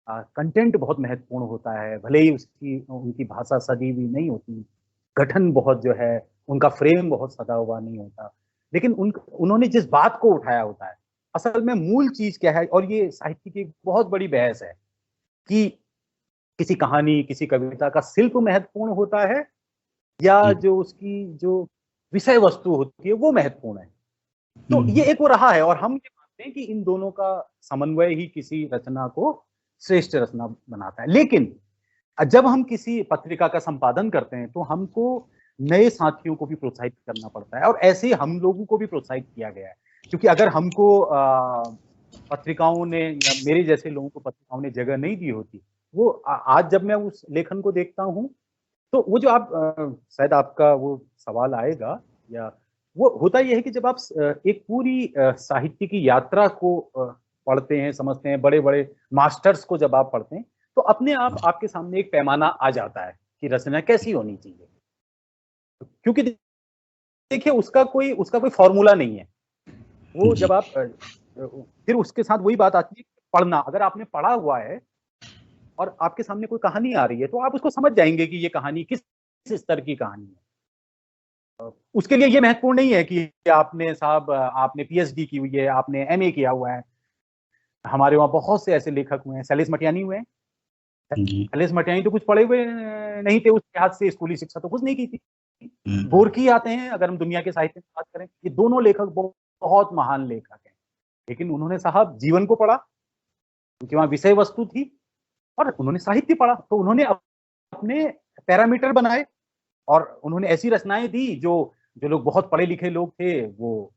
कंटेंट बहुत महत्वपूर्ण होता है, भले ही उसकी उनकी भाषा सजी हुई नहीं होती, गठन बहुत जो है उनका फ्रेम बहुत सदा हुआ नहीं होता, लेकिन उन्होंने जिस बात को उठाया होता है, असल में मूल चीज क्या है, और ये साहित्य की बहुत बड़ी बहस है कि किसी कहानी, किसी कविता का शिल्प महत्वपूर्ण होता है या जो उसकी जो विषय वस्तु होती है वो महत्वपूर्ण है। तो ये एक वो रहा है, और हम ये मानते हैं कि इन दोनों का समन्वय ही किसी रचना को श्रेष्ठ रचना बनाता है। लेकिन जब हम किसी पत्रिका का संपादन करते हैं तो हमको नए साथियों को भी प्रोत्साहित करना पड़ता है, और ऐसे ही हम लोगों को भी प्रोत्साहित किया गया है, क्योंकि अगर हमको पत्रिकाओं ने या मेरे जैसे लोगों को पत्रिकाओं ने जगह नहीं दी होती, वो आज जब मैं उस लेखन को देखता हूँ तो वो जो आप शायद आपका वो सवाल आएगा, या वो होता यह है कि जब आप एक पूरी साहित्य की यात्रा को पढ़ते हैं, समझते हैं, बड़े बड़े मास्टर्स को जब आप पढ़ते हैं तो अपने आप आपके सामने एक पैमाना आ जाता है कि रचना कैसी होनी चाहिए, क्योंकि देखिए उसका कोई फॉर्मूला नहीं है। वो जब आप फिर उसके साथ वही बात आती है, पढ़ना, अगर आपने पढ़ा हुआ है और आपके सामने कोई कहानी आ रही है तो आप उसको समझ जाएंगे कि ये कहानी किस स्तर की कहानी है। उसके लिए ये महत्वपूर्ण नहीं है कि आपने पीएचडी की हुई है, आपने एमए किया हुआ है। हमारे वहाँ बहुत से ऐसे लेखक हुए हैं, सैलेस मटियानी हुए हैं। सैलेस मटियानी तो कुछ पढ़े हुए नहीं थे, उसके हाथ से स्कूली शिक्षा तो कुछ नहीं की थी। गोरकी आते हैं, अगर हम दुनिया के साहित्य में बात करें, ये दोनों लेखक बहुत महान लेखक हैं, लेकिन उन्होंने साहब जीवन को पढ़ा, उनके वहाँ विषय वस्तु थी, और उन्होंने साहित्य पढ़ा, तो उन्होंने अपने पैरामीटर बनाए और उन्होंने ऐसी रचनाएं दी जो लोग बहुत पढ़े लिखे लोग थे वो।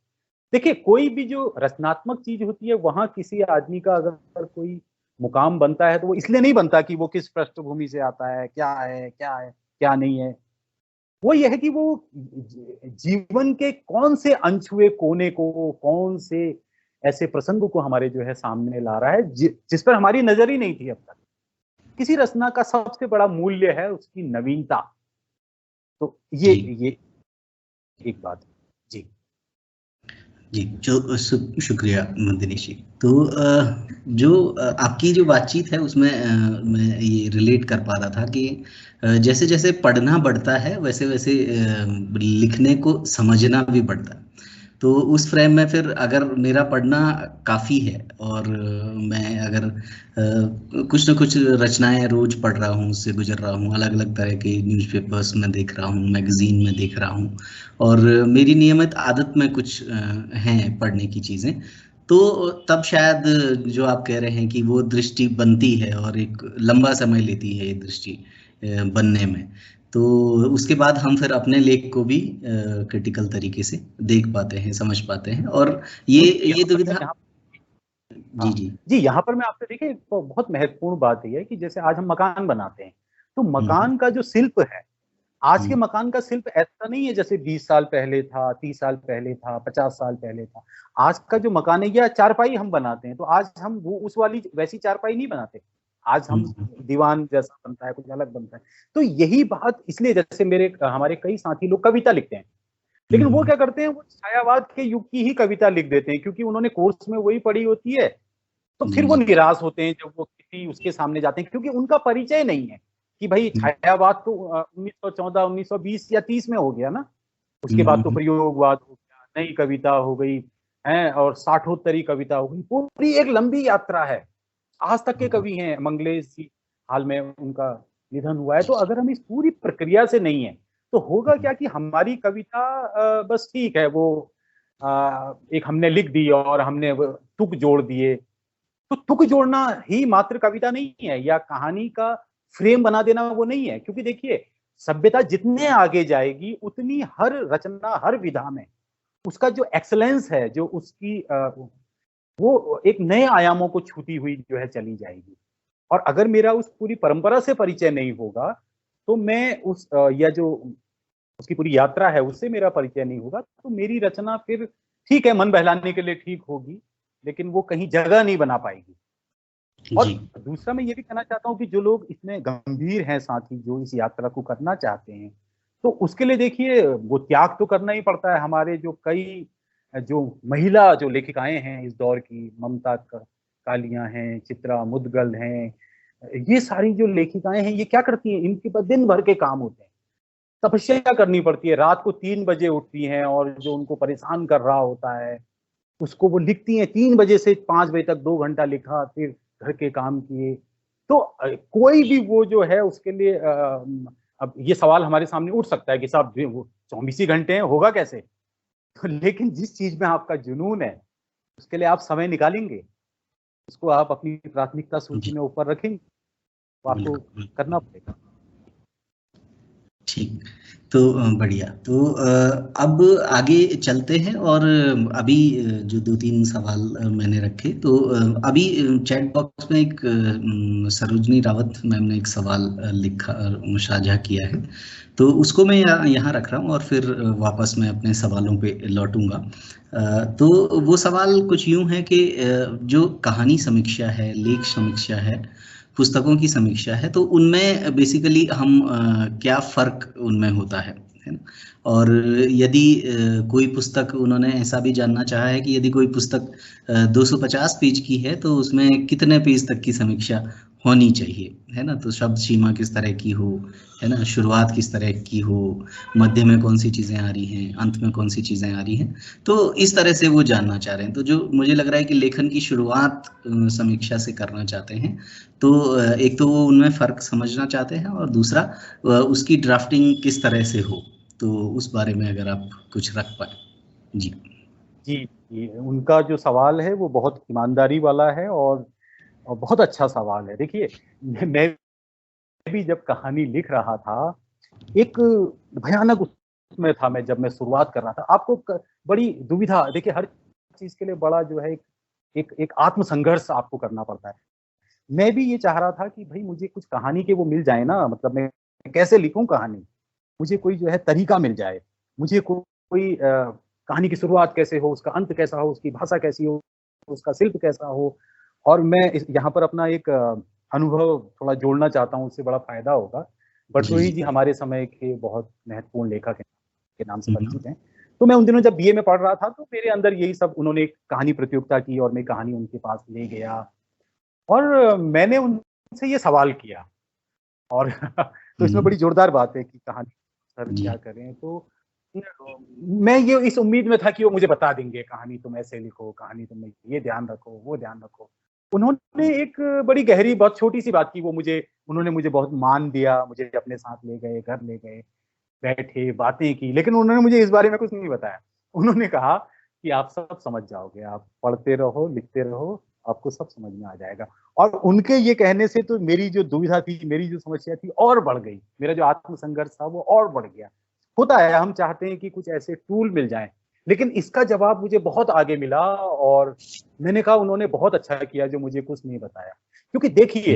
देखिए कोई भी जो रचनात्मक चीज होती है, वहां किसी आदमी का अगर कोई मुकाम बनता है तो वो इसलिए नहीं बनता कि वो किस पृष्ठभूमि से आता है, क्या नहीं है। वो ये है कि वो जीवन के कौन से अनछुए कोने को, कौन से ऐसे प्रसंगों को हमारे जो है सामने ला रहा है जिस पर हमारी नजर ही नहीं थी अब तक। किसी रचना का सबसे बड़ा मूल्य है उसकी नवीनता। तो ये एक बात है। जी जी, जो शुक्रिया मदिनीश जी। तो जो आपकी जो बातचीत है उसमें मैं ये रिलेट कर पा रहा था कि जैसे जैसे पढ़ना बढ़ता है वैसे वैसे लिखने को समझना भी बढ़ता है। तो उस फ्रेम में फिर अगर मेरा पढ़ना काफ़ी है और मैं अगर कुछ न कुछ रचनाएं रोज पढ़ रहा हूँ, उससे गुजर रहा हूँ, अलग अलग तरह के न्यूज़पेपर्स में देख रहा हूँ, मैगजीन में देख रहा हूँ, और मेरी नियमित आदत में कुछ हैं पढ़ने की चीज़ें, तो तब शायद जो आप कह रहे हैं कि वो दृष्टि बनती है और एक लंबा समय लेती है ये दृष्टि बनने में, तो उसके बाद हम फिर अपने लेख को भी क्रिटिकल तरीके से देख पाते हैं, समझ पाते हैं। और ये दुविधा जी यहाँ पर मैं आपसे देखिए बहुत महत्वपूर्ण बात यह है कि जैसे आज हम मकान बनाते हैं तो मकान का जो शिल्प है, आज के मकान का शिल्प ऐसा नहीं है जैसे 20 साल पहले था, 30 साल पहले था, 50 साल पहले था। आज का जो मकान है, या चारपाई हम बनाते हैं तो आज हम वो उस वाली वैसी चारपाई नहीं बनाते, आज हम दीवान जैसा बनता है, कुछ अलग बनता है। तो यही बात इसलिए जैसे हमारे कई साथी लोग कविता लिखते हैं, लेकिन वो क्या करते हैं, वो छायावाद के युग की ही कविता लिख देते हैं क्योंकि उन्होंने कोर्स में वही पढ़ी होती है। तो फिर वो निराश होते हैं जब वो किसी उसके सामने जाते हैं, क्योंकि उनका परिचय नहीं है कि भाई छायावाद तो 1914, 1920 या 30 में हो गया ना, उसके बाद तो प्रयोगवाद हो गया, नई कविता हो गई है, और साठोत्तरी कविता हो गई, पूरी एक लंबी यात्रा है। आज तक के कवि हैं, मंगलेश जी, हाल में उनका निधन हुआ है। तो अगर हम इस पूरी प्रक्रिया से नहीं है तो होगा क्या कि हमारी कविता बस ठीक है, वो एक हमने लिख दी और हमने तुक जोड़ दिए। तो तुक जोड़ना ही मात्र कविता नहीं है, या कहानी का फ्रेम बना देना वो नहीं है, क्योंकि देखिए सभ्यता जितने आगे जाएगी उतनी हर रचना, हर विधा में उसका जो एक्सेलेंस है, जो उसकी वो एक नए आयामों को छूती हुई जो है चली जाएगी। और अगर मेरा उस पूरी परंपरा से परिचय नहीं होगा तो मैं या जो उसकी पूरी यात्रा है उससे मेरा परिचय नहीं होगा, तो मेरी रचना फिर ठीक है, मन बहलाने के लिए ठीक होगी, लेकिन वो कहीं जगह नहीं बना पाएगी। और दूसरा मैं ये भी कहना चाहता हूँ कि जो लोग इतने गंभीर हैं साथी, जो इस यात्रा को करना चाहते हैं, तो उसके लिए देखिए वो त्याग तो करना ही पड़ता है। हमारे जो कई जो महिला जो लेखिकाएं हैं इस दौर की, ममता कालिया हैं, चित्रा मुदगल हैं, ये सारी जो लेखिकाएं हैं ये क्या करती हैं, इनके पास दिन भर के काम होते हैं, तपस्या करनी पड़ती है, रात को 3 बजे उठती हैं और जो उनको परेशान कर रहा होता है उसको वो लिखती हैं, 3 बजे से 5 बजे तक 2 घंटा लिखा, फिर घर के काम किए। तो कोई भी वो जो है उसके लिए अब ये सवाल हमारे सामने उठ सकता है कि साहब 24 ही घंटे हैं, होगा कैसे? लेकिन जिस चीज में आपका जुनून है उसके लिए आप समय निकालेंगे, उसको आप अपनी प्राथमिकता सूची में ऊपर रखेंगे, तो आपको करना पड़ेगा। ठीक, तो बढ़िया। तो अब आगे चलते हैं और अभी जो 2-3 सवाल मैंने रखे, तो अभी चैट बॉक्स में एक सरोजनी रावत मैम ने एक सवाल लिखा, साझा किया है, तो उसको मैं यहाँ रख रहा हूँ और फिर वापस मैं अपने सवालों पे लौटूंगा। तो वो सवाल कुछ यूं है कि जो कहानी समीक्षा है, लेख समीक्षा है, पुस्तकों की समीक्षा है, तो उनमें बेसिकली हम क्या फ़र्क उनमें होता है ना? और यदि कोई पुस्तक, उन्होंने ऐसा भी जानना चाहा है कि यदि कोई पुस्तक 250 पेज की है तो उसमें कितने पेज तक की समीक्षा होनी चाहिए, है ना? तो शब्द सीमा किस तरह की हो, है ना, शुरुआत किस तरह की हो, मध्य में कौन सी चीज़ें आ रही हैं, अंत में कौन सी चीज़ें आ रही हैं, तो इस तरह से वो जानना चाह रहे हैं। तो जो मुझे लग रहा है कि लेखन की शुरुआत समीक्षा से करना चाहते हैं, तो एक तो वो उनमें फ़र्क समझना चाहते हैं और दूसरा उसकी ड्राफ्टिंग किस तरह से हो, तो उस बारे में अगर आप कुछ रख पाए। जी जी, उनका जो सवाल है वो बहुत ईमानदारी वाला है और बहुत अच्छा सवाल है। देखिए, मैं भी जब कहानी लिख रहा था, एक भयानक उसमें था, मैं जब मैं शुरुआत कर रहा था, आपको बड़ी दुविधा, देखिए हर चीज के लिए बड़ा जो है एक आत्मसंघर्ष आपको करना पड़ता है। मैं भी ये चाह रहा था कि भाई मुझे कुछ कहानी के वो मिल जाए ना, मतलब मैं कैसे लिखूं कहानी, मुझे कोई जो है तरीका मिल जाए, मुझे कोई कहानी की शुरुआत कैसे हो, उसका अंत कैसा हो, उसकी भाषा कैसी हो, उसका शिल्प कैसा हो। और मैं यहाँ पर अपना एक अनुभव थोड़ा जोड़ना चाहता हूँ, उससे बड़ा फायदा होगा। बरदोही जी हमारे समय के बहुत महत्वपूर्ण लेखक हैं, के नाम से परिचित हैं। तो मैं उन दिनों जब बीए में पढ़ रहा था तो मेरे अंदर यही सब, उन्होंने एक कहानी प्रतियोगिता की और मैं कहानी उनके पास ले गया और मैंने उनसे ये सवाल किया और तो इसमें बड़ी जोरदार बात है कि कहानी सर क्या करें, तो मैं ये इस उम्मीद में था कि वो मुझे बता देंगे कहानी तुम ऐसे लिखो, कहानी तुम ये ध्यान रखो, वो ध्यान रखो। उन्होंने एक बड़ी गहरी, बहुत छोटी सी बात की, वो उन्होंने मुझे बहुत मान दिया, मुझे अपने साथ ले गए, घर ले गए, बैठे, बातें की, लेकिन उन्होंने मुझे इस बारे में कुछ नहीं बताया। उन्होंने कहा कि आप सब समझ जाओगे, आप पढ़ते रहो, लिखते रहो, आपको सब समझ में आ जाएगा। और उनके ये कहने से तो मेरी जो दुविधा थी, मेरी जो समस्या थी और बढ़ गई, मेरा जो आत्मसंघर्ष था वो और बढ़ गया। होता है, हम चाहते हैं कि कुछ ऐसे टूल मिल जाएं, लेकिन इसका जवाब मुझे बहुत आगे मिला और मैंने कहा उन्होंने बहुत अच्छा किया जो मुझे कुछ नहीं बताया। क्योंकि देखिए,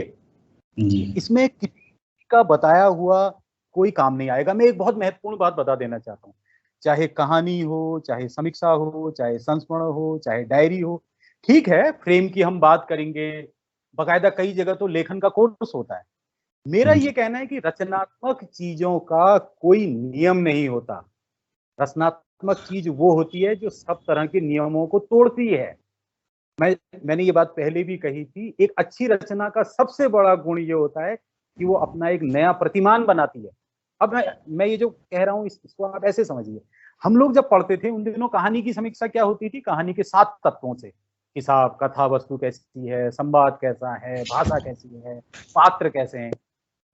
इसमें किसी का बताया हुआ कोई काम नहीं आएगा। मैं एक बहुत महत्वपूर्ण बात बता देना चाहता हूँ, चाहे कहानी हो, चाहे समीक्षा हो, चाहे संस्मरण हो, चाहे डायरी हो, ठीक है फ्रेम की हम बात करेंगे, बाकायदा कई जगह तो लेखन का कोर्स होता है। मेरा ये कहना है कि रचनात्मक चीजों का कोई नियम नहीं होता। रचनात्मक चीज वो होती है जो सब तरह के नियमों को तोड़ती है। मैंने ये बात पहले भी कही थी, एक अच्छी रचना का सबसे बड़ा गुण ये होता है कि वो अपना एक नया प्रतिमान बनाती है। अब मैं ये जो कह रहा हूँ इसको आप ऐसे समझिए, हम लोग जब पढ़ते थे उन दिनों कहानी की समीक्षा क्या होती थी, कहानी के 7 तत्वों से, हिसाब, कथा वस्तु कैसी है, संवाद कैसा है, भाषा कैसी है, पात्र कैसे हैं।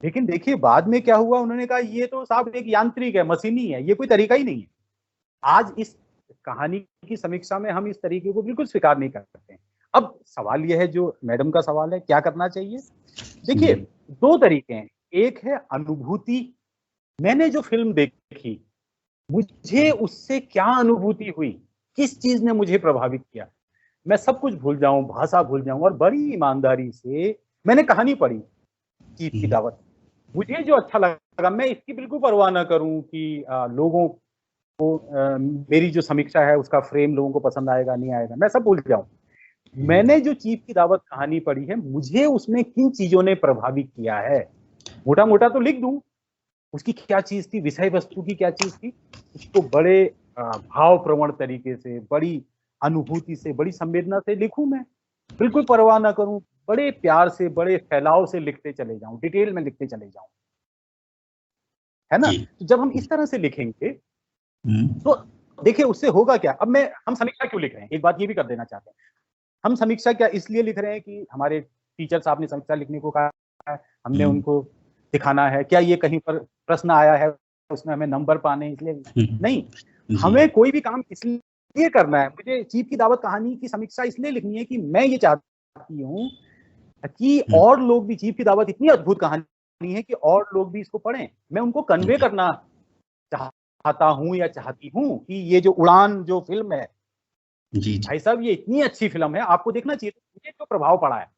लेकिन देखिए बाद में क्या हुआ, उन्होंने कहा ये तो साहब एक यांत्रिक है, मशीनी है, ये कोई तरीका ही नहीं है। आज इस कहानी की समीक्षा में हम इस तरीके को बिल्कुल स्वीकार नहीं कर सकते। अब सवाल यह है, जो मैडम का सवाल है, क्या करना चाहिए? देखिए, 2 तरीके हैं। एक है अनुभूति, मैंने जो फिल्म देखी मुझे उससे क्या अनुभूति हुई, किस चीज ने मुझे प्रभावित किया, मैं सब कुछ भूल जाऊं, भाषा भूल जाऊं और बड़ी ईमानदारी से मैंने कहानी पढ़ी चीफ की दावत, मुझे जो अच्छा लगा, मैं इसकी बिल्कुल परवाह ना करूं कि लोगों को मेरी जो समीक्षा है उसका फ्रेम लोगों को पसंद आएगा नहीं आएगा, मैं सब भूल जाऊं। मैंने जो चीफ की दावत कहानी पढ़ी है, मुझे उसमें किन चीजों ने प्रभावित किया है, मोटा मोटा तो लिख दूं उसकी क्या चीज थी, विषय वस्तु की क्या चीज थी, उसको बड़े भाव प्रवण तरीके से, बड़ी अनुभूति से, बड़ी संवेदना से लिखूं, मैं बिल्कुल परवाह ना करूं बड़े प्यार से, बड़े फैलाव से लिखते चले जाऊं, डिटेल में लिखते चले जाऊं, है ना। तो जब हम इस तरह से लिखेंगे तो देखिए उससे होगा क्या। अब हम समीक्षा क्यों लिख रहे हैं, एक बात ये भी कर देना चाहते हैं। हम समीक्षा क्या इसलिए लिख रहे हैं कि हमारे टीचर साहब ने समीक्षा लिखने को कहा है, हमने उनको दिखाना है, क्या ये कहीं पर प्रश्न आया है उसमें हमें नंबर पाने, इसलिए नहीं। हमें कोई भी काम इसलिए करना है, मुझे चीफ की दावत कहानी की समीक्षा इसलिए लिखनी है कि मैं ये चाहती हूँ कि और लोग भी, चीफ की दावत इतनी अद्भुत कहानी है कि और लोग भी इसको पढ़ें। मैं उनको कन्वे करना चाहता हूँ या चाहती हूँ कि ये जो उड़ान जो फिल्म है, भाई साहब ये इतनी अच्छी फिल्म है, आपको देखना चाहिए। मुझे जो प्रभाव पड़ा है,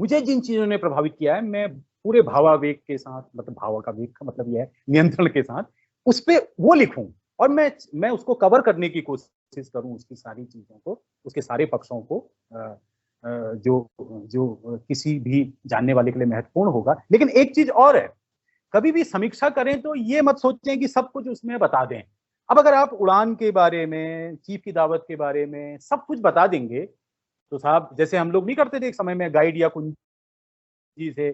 मुझे जिन चीजों ने प्रभावित किया है, मैं पूरे भावावेग के साथ, मतलब भाव का वेग का मतलब यह है नियंत्रण के साथ, उस पे वो लिखूं और मैं उसको कवर करने की कोशिश करूं, उसकी सारी चीजों को, उसके सारे पक्षों को, जो जो किसी भी जानने वाले के लिए महत्वपूर्ण होगा। लेकिन एक चीज और है, कभी भी समीक्षा करें तो ये मत सोचें कि सब कुछ उसमें बता दें। अब अगर आप उड़ान के बारे में, चीफ की दावत के बारे में सब कुछ बता देंगे तो साहब, जैसे हम लोग नहीं करते थे एक समय में गाइड या कुंजी से,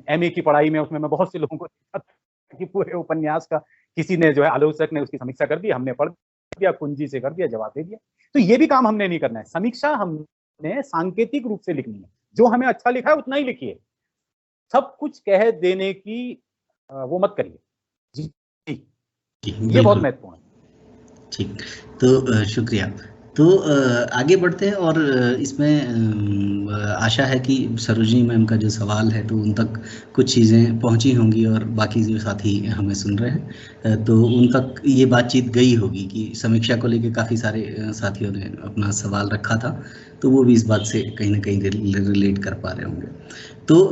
एमए की पढ़ाई में, उसमें मैं बहुत से लोगों को देखा था कि पूरे उपन्यास का किसी ने जो है आलोचक ने उसकी समीक्षा कर दी, हमने पढ़ दिया, कुंजी से कर दिया, जवाब दे दिया। तो ये भी काम हमने नहीं करना है। समीक्षा हमने सांकेतिक रूप से लिखनी है, जो हमें अच्छा लिखा है उतना ही लिखिए, सब कुछ कह देने की वो मत करिए जी। ये बहुत महत्वपूर्ण है। ठीक, तो शुक्रिया। तो आगे बढ़ते हैं और इसमें आशा है कि सरोजिनी मैम का जो सवाल है तो उन तक कुछ चीज़ें पहुंची होंगी और बाकी जो साथी हमें सुन रहे हैं तो उन तक ये बातचीत गई होगी कि समीक्षा को लेकर काफ़ी सारे साथियों ने अपना सवाल रखा था, तो वो भी इस बात से कहीं ना कहीं रिलेट कर पा रहे होंगे। तो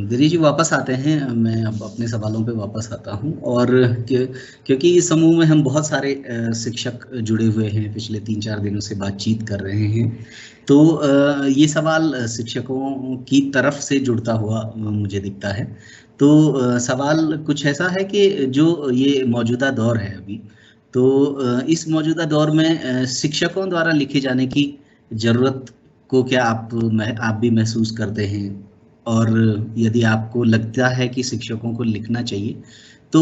दिनेश जी वापस आते हैं, मैं अब अपने सवालों पे वापस आता हूँ। और क्योंकि इस समूह में हम बहुत सारे शिक्षक जुड़े हुए हैं, पिछले 3-4 दिनों से बातचीत कर रहे हैं, तो ये सवाल शिक्षकों की तरफ से जुड़ता हुआ मुझे दिखता है। तो सवाल कुछ ऐसा है कि जो ये मौजूदा दौर है अभी, तो इस मौजूदा दौर में शिक्षकों द्वारा लिखे जाने की ज़रूरत को क्या आप भी महसूस करते हैं, और यदि आपको लगता है कि शिक्षकों को लिखना चाहिए तो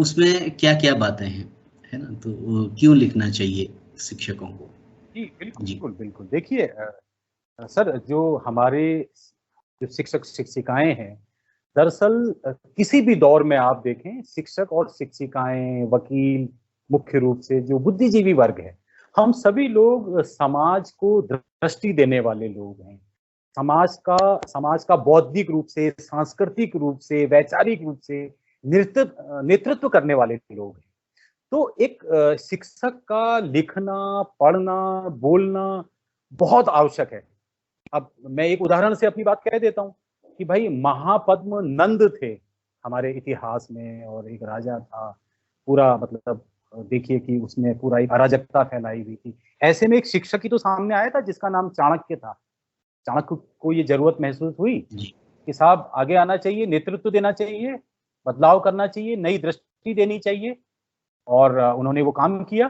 उसमें क्या क्या बातें हैं, है ना, तो क्यों लिखना चाहिए शिक्षकों को? जी बिल्कुल बिल्कुल। देखिए सर, जो हमारे जो शिक्षक शिक्षिकाएं हैं, दरअसल किसी भी दौर में आप देखें, शिक्षक और शिक्षिकाएं, वकील, मुख्य रूप से जो बुद्धिजीवी वर्ग है, हम सभी लोग समाज को दृष्टि देने वाले लोग हैं। समाज का बौद्धिक रूप से, सांस्कृतिक रूप से, वैचारिक रूप से नेतृत्व करने वाले लोग हैं। तो एक शिक्षक का लिखना, पढ़ना, बोलना बहुत आवश्यक है। अब मैं एक उदाहरण से अपनी बात कह देता हूँ कि भाई महापद्म नंद थे हमारे इतिहास में, और एक राजा था, पूरा मतलब देखिए कि उसने पूरा एक अराजकता फैलाई हुई थी। ऐसे में एक शिक्षक ही तो सामने आया था जिसका नाम चाणक्य था। चाणक्य को ये जरूरत महसूस हुई कि साहब आगे आना चाहिए, नेतृत्व देना चाहिए, बदलाव करना चाहिए, नई दृष्टि देनी चाहिए, और उन्होंने वो काम किया।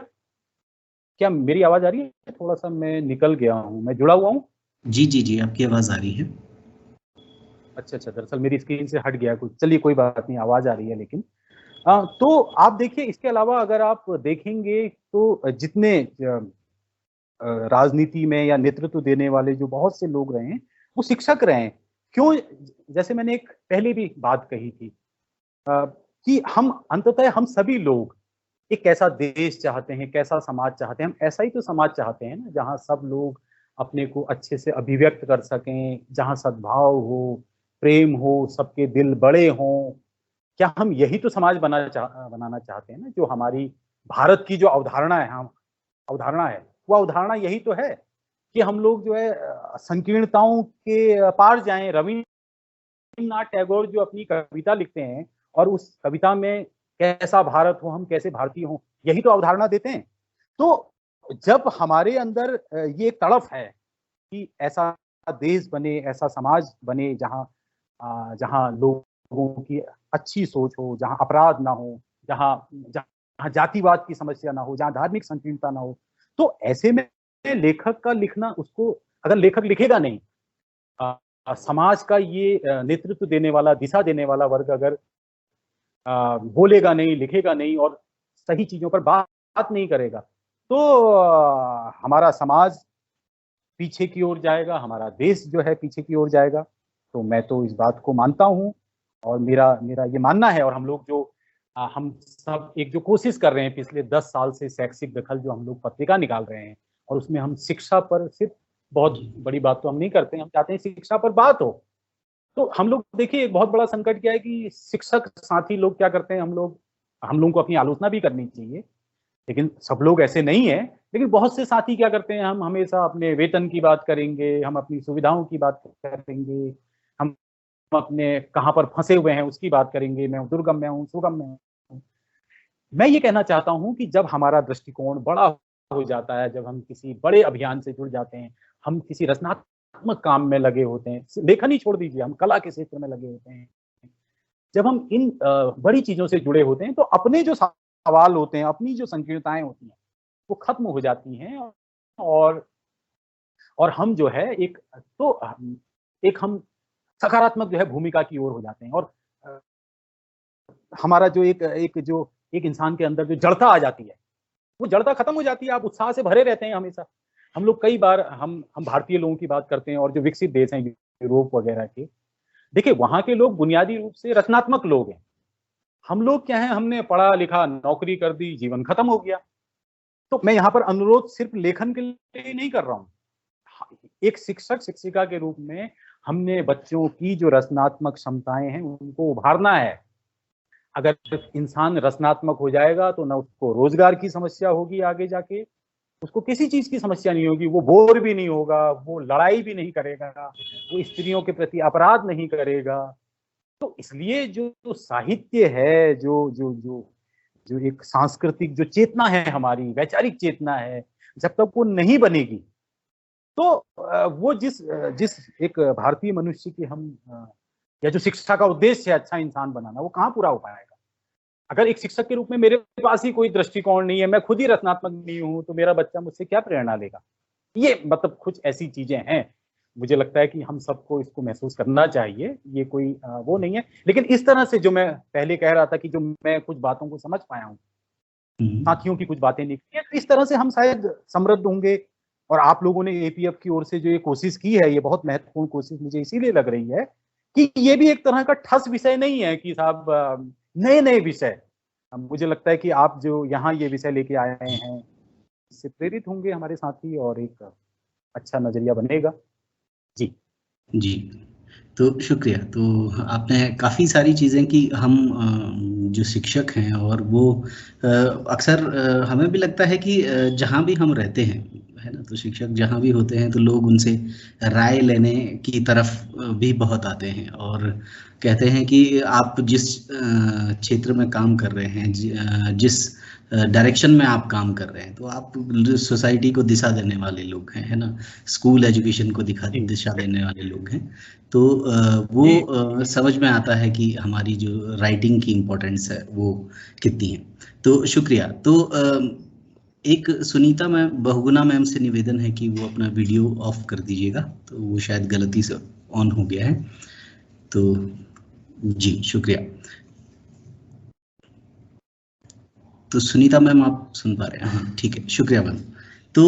क्या मेरी आवाज आ रही है? थोड़ा सा मैं निकल गया हूँ, मैं जुड़ा हुआ हूँ। जी जी जी, आपकी आवाज आ रही है। अच्छा, दरअसल मेरी स्क्रीन से हट गया कुछ, चलिए कोई बात नहीं, आवाज आ रही है लेकिन। तो आप देखिए, इसके अलावा अगर आप देखेंगे तो जितने राजनीति में या नेतृत्व देने वाले जो बहुत से लोग रहे हैं, वो शिक्षक रहे हैं। क्यों? जैसे मैंने एक पहले भी बात कही थी कि हम अंततः हम सभी लोग एक कैसा देश चाहते हैं, कैसा समाज चाहते हैं। हम ऐसा ही तो समाज चाहते हैं ना, जहाँ सब लोग अपने को अच्छे से अभिव्यक्त कर सकें, जहाँ सद्भाव हो, प्रेम हो, सबके दिल बड़े हों। क्या हम यही तो समाज बनाना चाहते हैं ना? जो हमारी भारत की जो अवधारणा है, हम अवधारणा है, वो अवधारणा यही तो है कि हम लोग जो है संकीर्णताओं के पार जाएं। रवीन्द्रनाथ टैगोर जो अपनी कविता लिखते हैं और उस कविता में कैसा भारत हो, हम कैसे भारतीय हों, यही तो अवधारणा देते हैं। तो जब हमारे अंदर ये तड़फ है कि ऐसा देश बने, ऐसा समाज बने जहाँ लोगों की अच्छी सोच हो, जहाँ अपराध ना हो, जहाँ जातिवाद की समस्या ना हो, जहाँ धार्मिक संकीर्णता ना हो, तो ऐसे में लेखक का लिखना उसको अगर लेखक लिखेगा नहीं, समाज का ये नेतृत्व देने वाला, दिशा देने वाला वर्ग अगर बोलेगा नहीं, लिखेगा नहीं और सही चीजों पर बात नहीं करेगा, तो हमारा समाज पीछे की ओर जाएगा, हमारा देश जो है पीछे की ओर जाएगा। तो मैं तो इस बात को मानता हूँ और मेरा ये मानना है, और हम लोग जो हम सब एक जो कोशिश कर रहे हैं पिछले 10 साल से, शैक्षिक दखल जो हम लोग पत्रिका निकाल रहे हैं, और उसमें हम शिक्षा पर सिर्फ, बहुत बड़ी बात तो हम नहीं करते हैं, हम चाहते हैं शिक्षा पर बात हो। तो हम लोग देखिए एक बहुत बड़ा संकट क्या है कि शिक्षक साथी लोग क्या करते हैं, हम लोगों को अपनी आलोचना भी करनी चाहिए, लेकिन सब लोग ऐसे नहीं है। लेकिन बहुत से साथी क्या करते हैं, हम हमेशा अपने वेतन की बात करेंगे, हम अपनी सुविधाओं की बात करेंगे, हम अपने कहाँ पर फंसे हुए हैं उसकी बात करेंगे, मैं दुर्गम में हूँ, सुगम में हूँ। मैं ये कहना चाहता हूँ कि जब हमारा दृष्टिकोण बड़ा हो जाता है, जब हम किसी बड़े अभियान से जुड़ जाते हैं, हम किसी रचनात्मक काम में लगे होते हैं, लेखन ही छोड़ दीजिए, हम कला के क्षेत्र में लगे होते हैं, जब हम इन बड़ी चीजों से जुड़े होते हैं, तो अपने जो सवाल होते हैं, अपनी जो संकीर्णताएं होती हैं, वो खत्म हो जाती हैं, और हम जो है एक हम सकारात्मक जो है भूमिका की ओर हो जाते हैं, और हमारा जो एक इंसान के अंदर जो जड़ता आ जाती है, वो जड़ता खत्म हो जाती है। आप उत्साह से भरे रहते हैं हमेशा। हम लोग कई बार हम भारतीय लोगों की बात करते हैं, और जो विकसित देश हैं यूरोप वगैरह के, देखिए वहां के लोग बुनियादी रूप से रचनात्मक लोग हैं। हम लोग क्या है, हमने पढ़ा लिखा, नौकरी कर दी, जीवन खत्म हो गया। तो मैं यहाँ पर अनुरोध सिर्फ लेखन के लिए नहीं कर रहा हूँ, एक शिक्षक शिक्षिका के रूप में हमने बच्चों की जो रचनात्मक क्षमताएं हैं उनको उभारना है। अगर इंसान रचनात्मक हो जाएगा तो ना उसको रोजगार की समस्या होगी, आगे जाके उसको किसी चीज की समस्या नहीं होगी, वो बोर भी नहीं होगा, वो लड़ाई भी नहीं करेगा, वो स्त्रियों के प्रति अपराध नहीं करेगा। तो इसलिए जो साहित्य है, जो जो जो जो एक सांस्कृतिक जो चेतना है, हमारी वैचारिक चेतना है, जब तक वो नहीं बनेगी, तो वो जिस एक भारतीय मनुष्य की हम या जो शिक्षा का उद्देश्य है अच्छा इंसान बनाना, वो कहाँ पूरा हो पाएगा। अगर एक शिक्षक के रूप में मेरे पास ही कोई दृष्टिकोण नहीं है, मैं खुद ही रचनात्मक नहीं हूँ, तो मेरा बच्चा मुझसे क्या प्रेरणा लेगा। ये मतलब कुछ ऐसी चीजें हैं, मुझे लगता है कि हम सबको इसको महसूस करना चाहिए। ये कोई वो नहीं है, लेकिन इस तरह से जो मैं पहले कह रहा था कि जो मैं कुछ बातों को समझ पाया हूँ, साथियों की कुछ बातें निकली है, तो इस तरह से हम शायद समृद्ध होंगे। और आप लोगों ने एपीएफ की ओर से जो ये कोशिश की है, ये बहुत महत्वपूर्ण कोशिश मुझे इसीलिए लग रही है कि ये भी एक तरह का ठस विषय नहीं है कि साहब नए विषय। मुझे लगता है कि आप जो यहाँ ये विषय लेके आए हैं, इससे प्रेरित होंगे हमारे साथी, और एक अच्छा नजरिया बनेगा। जी, तो शुक्रिया। तो आपने काफ़ी सारी चीज़ें की। हम जो शिक्षक हैं, और वो अक्सर हमें भी लगता है कि जहाँ भी हम रहते हैं, है ना, तो शिक्षक जहाँ भी होते हैं तो लोग उनसे राय लेने की तरफ भी बहुत आते हैं, और कहते हैं कि आप जिस क्षेत्र में काम कर रहे हैं, जिस डायरेक्शन में आप काम कर रहे हैं, तो आप सोसाइटी को दिशा देने वाले लोग हैं, है ना, स्कूल एजुकेशन को दिशा देने वाले लोग हैं। तो वो समझ में आता है कि हमारी जो राइटिंग की इम्पोर्टेंस है वो कितनी है। तो शुक्रिया। तो एक सुनीता बहुगुणा मैम से निवेदन है कि वो अपना वीडियो ऑफ कर दीजिएगा, तो वो शायद गलती से ऑन हो गया है। तो जी शुक्रिया। तो सुनीता मैम आप सुन पा रहे हैं? हाँ ठीक है, शुक्रिया मैम। तो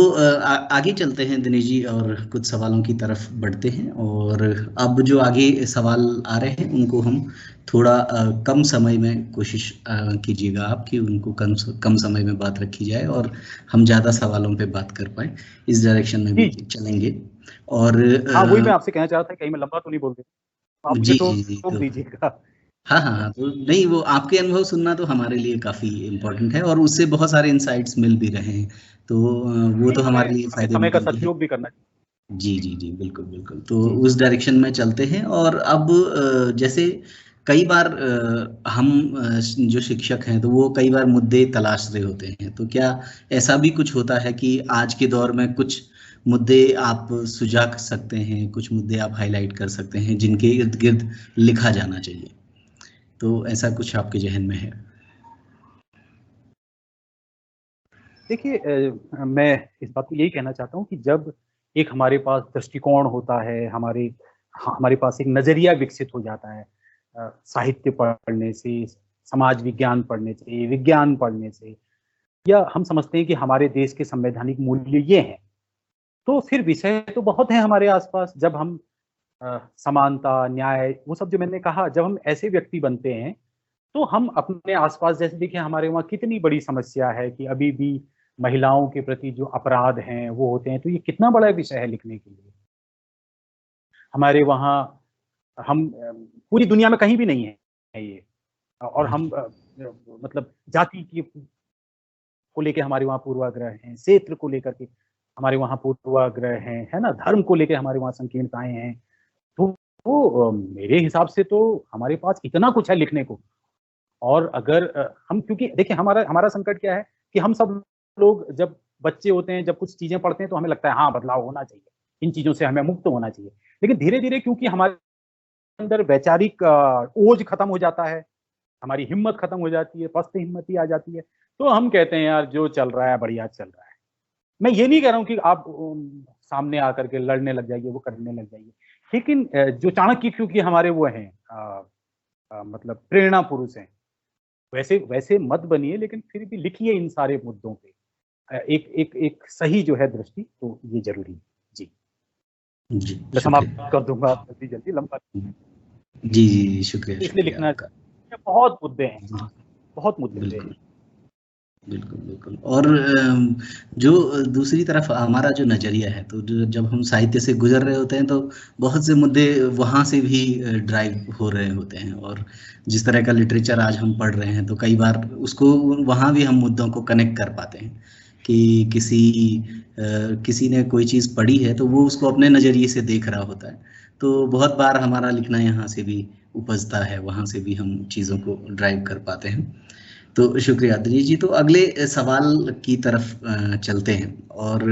आगे चलते हैं दिनेश जी, और कुछ सवालों की तरफ बढ़ते हैं। और अब जो आगे सवाल आ रहे हैं उनको हम थोड़ा कम समय में कोशिश कीजिएगा आप कि उनको कम समय में बात रखी जाए और हम ज़्यादा सवालों पे बात कर पाए, इस डायरेक्शन में भी चलेंगे। और वही मैं आपसे कहना चाह रहा था, कहीं मैं लंबा तो नहीं बोल रहा, जी जी, तो दीजिएगा। हाँ, तो नहीं, वो आपके अनुभव सुनना तो हमारे लिए काफ़ी इम्पोर्टेंट है, और उससे बहुत सारे इंसाइट्स मिल भी रहे हैं, तो वो तो हमारे लिए फायदेमंद समय का सदुपयोग भी करना चाहिए। जी बिल्कुल। तो उस डायरेक्शन में चलते हैं। और अब जैसे कई बार हम जो शिक्षक हैं तो वो कई बार मुद्दे तलाश रहे होते हैं, तो क्या ऐसा भी कुछ होता है कि आज के दौर में कुछ मुद्दे आप सुझा सकते हैं, कुछ मुद्दे आप हाईलाइट कर सकते हैं जिनके इर्द गिर्द लिखा जाना चाहिए? तो ऐसा कुछ आपके जहन में है? देखिए, मैं इस बात को यही कहना चाहता हूँ कि जब एक हमारे पास दृष्टिकोण होता है, हमारे पास एक नजरिया विकसित हो जाता है साहित्य पढ़ने से, समाज विज्ञान पढ़ने से, विज्ञान पढ़ने से, या हम समझते हैं कि हमारे देश के संवैधानिक मूल्य ये हैं। तो फिर विषय तो बहुत हैं हमारे आसपास। जब हम समानता, न्याय, वो सब जो मैंने कहा, जब हम ऐसे व्यक्ति बनते हैं तो हम अपने आसपास, जैसे देखिए हमारे वहाँ कितनी बड़ी समस्या है कि अभी भी महिलाओं के प्रति जो अपराध हैं वो होते हैं, तो ये कितना बड़ा विषय है लिखने के लिए। हमारे वहाँ हम पूरी दुनिया में कहीं भी नहीं है ये, और हम मतलब जाति की को लेके हमारे वहाँ पूर्वाग्रह हैं, क्षेत्र को लेकर के हमारे वहाँ पूर्वाग्रह हैं, है ना, धर्म को लेके हमारे वहाँ संकीर्णताएं हैं। तो मेरे हिसाब से तो हमारे पास इतना कुछ है लिखने को। और अगर हम, क्योंकि देखिए हमारा संकट क्या है कि हम सब लोग जब बच्चे होते हैं, जब कुछ चीजें पढ़ते हैं तो हमें लगता है हाँ बदलाव होना चाहिए, इन चीजों से हमें मुक्त होना चाहिए। लेकिन धीरे धीरे क्योंकि हमारे अंदर वैचारिक ओज खत्म हो जाता है, हमारी हिम्मत खत्म हो जाती है, पस्त हिम्मती आ जाती है, तो हम कहते हैं यार जो चल रहा है बढ़िया चल रहा है। मैं ये नहीं कह रहा हूँ कि आप सामने आकर के लड़ने लग जाइए, वो करने लग जाइए, लेकिन जो चाणक्य क्योंकि हमारे वो हैं मतलब प्रेरणा पुरुष हैं, वैसे मत बनिए, लेकिन फिर भी लिखिए इन सारे मुद्दों पे एक सही जो है दृष्टि, तो ये जरूरी है। जी जी, मैं समाप्त कर दूंगा जल्दी लंबा। जी शुक्रिया, इसलिए शुक्रिया लिखना आपका। बहुत मुद्दे हैं, बहुत मुद्दे हैं। बिल्कुल बिल्कुल बिल्कुल। और जो दूसरी तरफ हमारा जो नज़रिया है, तो जब हम साहित्य से गुजर रहे होते हैं तो बहुत से मुद्दे वहाँ से भी ड्राइव हो रहे होते हैं, और जिस तरह का लिटरेचर आज हम पढ़ रहे हैं तो कई बार उसको वहाँ भी हम मुद्दों को कनेक्ट कर पाते हैं कि किसी ने कोई चीज़ पढ़ी है तो वो उसको अपने नज़रिए से देख रहा होता है। तो बहुत बार हमारा लिखना यहाँ से भी उपजता है, वहाँ से भी हम चीज़ों को ड्राइव कर पाते हैं। तो शुक्रिया दिनेश जी। तो अगले सवाल की तरफ चलते हैं, और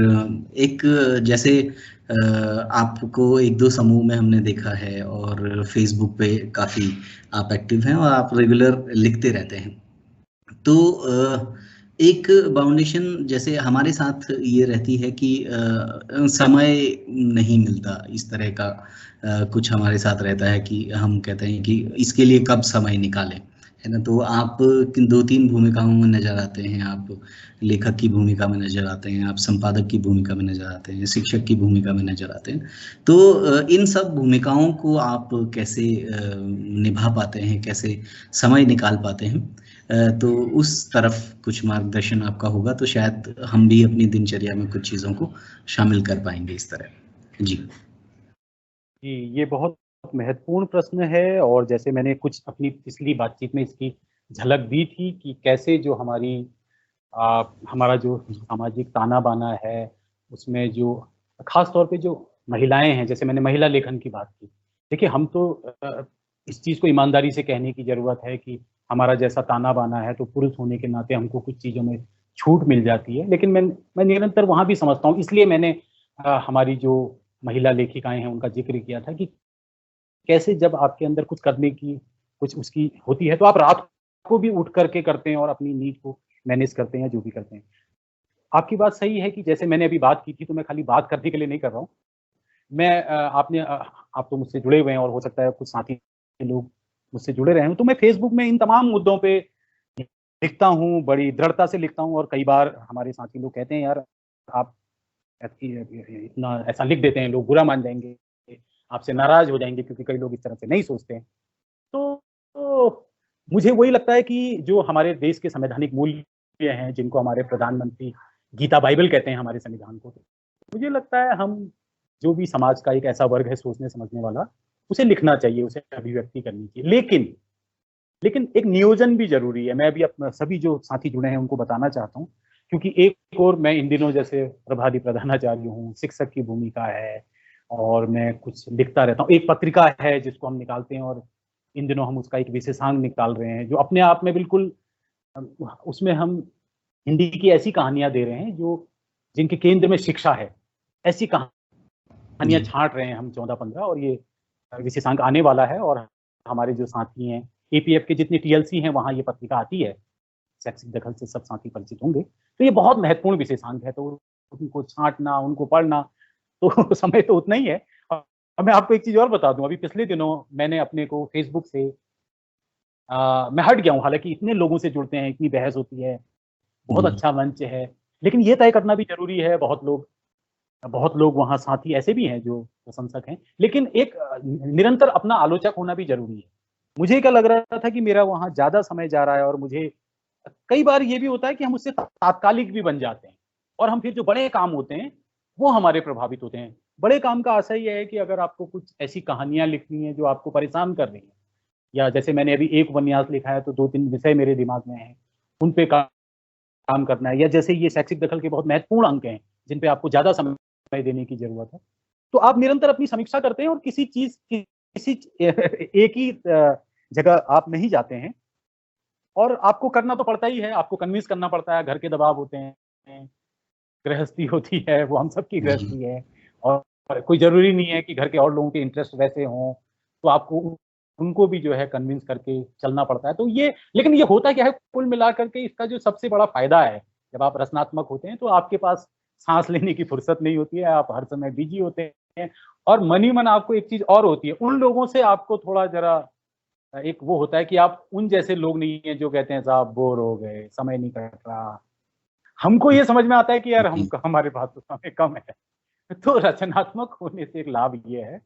एक जैसे आपको एक दो समूह में हमने देखा है, और फेसबुक पे काफ़ी आप एक्टिव हैं और आप रेगुलर लिखते रहते हैं। तो एक बाउंडेशन जैसे हमारे साथ ये रहती है कि समय नहीं मिलता, इस तरह का कुछ हमारे साथ रहता है कि हम कहते हैं कि इसके लिए कब समय निकालें, है ना। तो आप दो तीन भूमिकाओं में नजर आते हैं, आप लेखक की भूमिका में नजर आते हैं, आप संपादक की भूमिका में नजर आते हैं, शिक्षक की भूमिका में नजर आते हैं। तो इन सब भूमिकाओं को आप कैसे निभा पाते हैं, कैसे समय निकाल पाते हैं? तो उस तरफ कुछ मार्गदर्शन आपका होगा तो शायद हम भी अपनी दिनचर्या में कुछ चीज़ों को शामिल कर पाएंगे इस तरह। जी ये बहुत महत्वपूर्ण प्रश्न है, और जैसे मैंने कुछ अपनी पिछली बातचीत में इसकी झलक दी थी कि कैसे जो हमारा जो सामाजिक ताना बाना है, उसमें जो खास तौर पे जो महिलाएं हैं, जैसे मैंने महिला लेखन की बात की। देखिए हम तो इस चीज़ को ईमानदारी से कहने की ज़रूरत है कि हमारा जैसा ताना बाना है तो पुरुष होने के नाते हमको कुछ चीज़ों में छूट मिल जाती है, लेकिन मैं निरंतर वहाँ भी समझता हूँ। इसलिए मैंने हमारी जो महिला लेखिकाएं हैं उनका जिक्र किया था कि कैसे जब आपके अंदर कुछ करने की कुछ उसकी होती है तो आप रात को भी उठ करके करते हैं और अपनी नींद को मैनेज करते हैं, जो भी करते हैं। आपकी बात सही है कि जैसे मैंने अभी बात की थी, तो मैं खाली बात करने के लिए नहीं कर रहा हूँ। मैं आप तो मुझसे जुड़े हुए हैं और हो सकता है कुछ साथी लोग मुझसे जुड़े रहे हैं, तो मैं फेसबुक में इन तमाम मुद्दों पे लिखता हूँ, बड़ी दृढ़ता से लिखता हूँ। और कई बार हमारे साथी लोग कहते हैं यार आप इतना ऐसा लिख देते हैं, लोग बुरा मान जाएंगे, आपसे नाराज हो जाएंगे, क्योंकि कई लोग इस तरह से नहीं सोचते हैं। तो मुझे वही लगता है कि जो हमारे देश के संवैधानिक मूल्य हैं, जिनको हमारे प्रधानमंत्री गीता बाइबल कहते हैं हमारे संविधान को, मुझे लगता है हम जो भी समाज का एक ऐसा वर्ग है सोचने समझने वाला, उसे लिखना चाहिए, उसे अभिव्यक्ति करनी चाहिए। लेकिन एक नियोजन भी जरूरी है। मैं अभी अपना सभी जो साथी जुड़े हैं उनको बताना चाहता हूँ, क्योंकि एक और मैं इन दिनों जैसे प्रभारी प्रधानाचार्य हूँ, शिक्षक की भूमिका है, और मैं कुछ लिखता रहता हूँ। एक पत्रिका है जिसको हम निकालते हैं, और इन दिनों हम उसका एक विशेषांक निकाल रहे हैं, जो अपने आप में बिल्कुल, उसमें हम हिंदी की ऐसी कहानियां दे रहे हैं जो जिनके केंद्र में शिक्षा है, ऐसी कहानियां छांट रहे हैं हम 14-15, और ये विशेषांक आने वाला है। और हमारे जो साथी हैं एपीएफ के जितने टीएलसी हैं वहाँ ये पत्रिका आती है, शैक्षिक दखल से सब साथी परिचित होंगे। तो ये बहुत महत्वपूर्ण विशेषांक है, तो उनको छांटना, उनको पढ़ना, तो समय तो उतना ही है। अब मैं आपको एक चीज़ और बता दूँ, अभी पिछले दिनों मैंने अपने को फेसबुक से मैं हट गया हूँ, हालाँकि इतने लोगों से जुड़ते हैं, इतनी बहस होती है, बहुत जी, अच्छा मंच है, लेकिन ये तय करना भी ज़रूरी है, बहुत लोग वहाँ साथी ऐसे भी हैं जो प्रशंसक हैं, लेकिन एक निरंतर अपना आलोचक होना भी ज़रूरी है। मुझे क्या लग रहा था कि मेरा वहाँ ज़्यादा समय जा रहा है और मुझे कई बार ये भी होता है कि हम उससे तात्कालिक भी बन जाते हैं और हम फिर जो बड़े काम होते हैं, वो हमारे प्रभावित होते हैं। बड़े काम का आशय ये है कि अगर आपको कुछ ऐसी कहानियाँ लिखनी है जो आपको परेशान कर रही हैं, या जैसे मैंने अभी एक उपन्यास लिखा है तो 2-3 विषय मेरे दिमाग में हैं, उन पे काम करना है, या जैसे ये शैक्षिक दखल के बहुत महत्वपूर्ण अंक हैं, जिन पे आपको ज़्यादा समय देने की ज़रूरत है। तो आप निरंतर अपनी समीक्षा करते हैं और किसी एक ही जगह आप नहीं जाते हैं और आपको करना तो पड़ता ही है, आपको कन्विंस करना पड़ता है, घर के दबाव होते हैं, गृहस्थी होती है, वो हम सबकी जी, गृहस्थी है और कोई ज़रूरी नहीं है कि घर के और लोगों के इंटरेस्ट वैसे हों, तो आपको उनको भी जो है कन्विंस करके चलना पड़ता है। तो ये, लेकिन ये होता क्या है, कुल मिलाकर के इसका जो सबसे बड़ा फ़ायदा है, जब आप रचनात्मक होते हैं तो आपके पास साँस लेने की फुर्सत नहीं होती है, आप हर समय बिज़ी होते हैं और मन ही मन आपको एक चीज़ और होती है, उन लोगों से आपको थोड़ा ज़रा एक वो होता है कि आप उन जैसे लोग नहीं हैं जो कहते हैं साहब बोर हो गए, समय नहीं कट रहा। हमको ये समझ में आता है कि यार जी, हमारे पास तो समय कम है। तो रचनात्मक होने से एक लाभ ये है,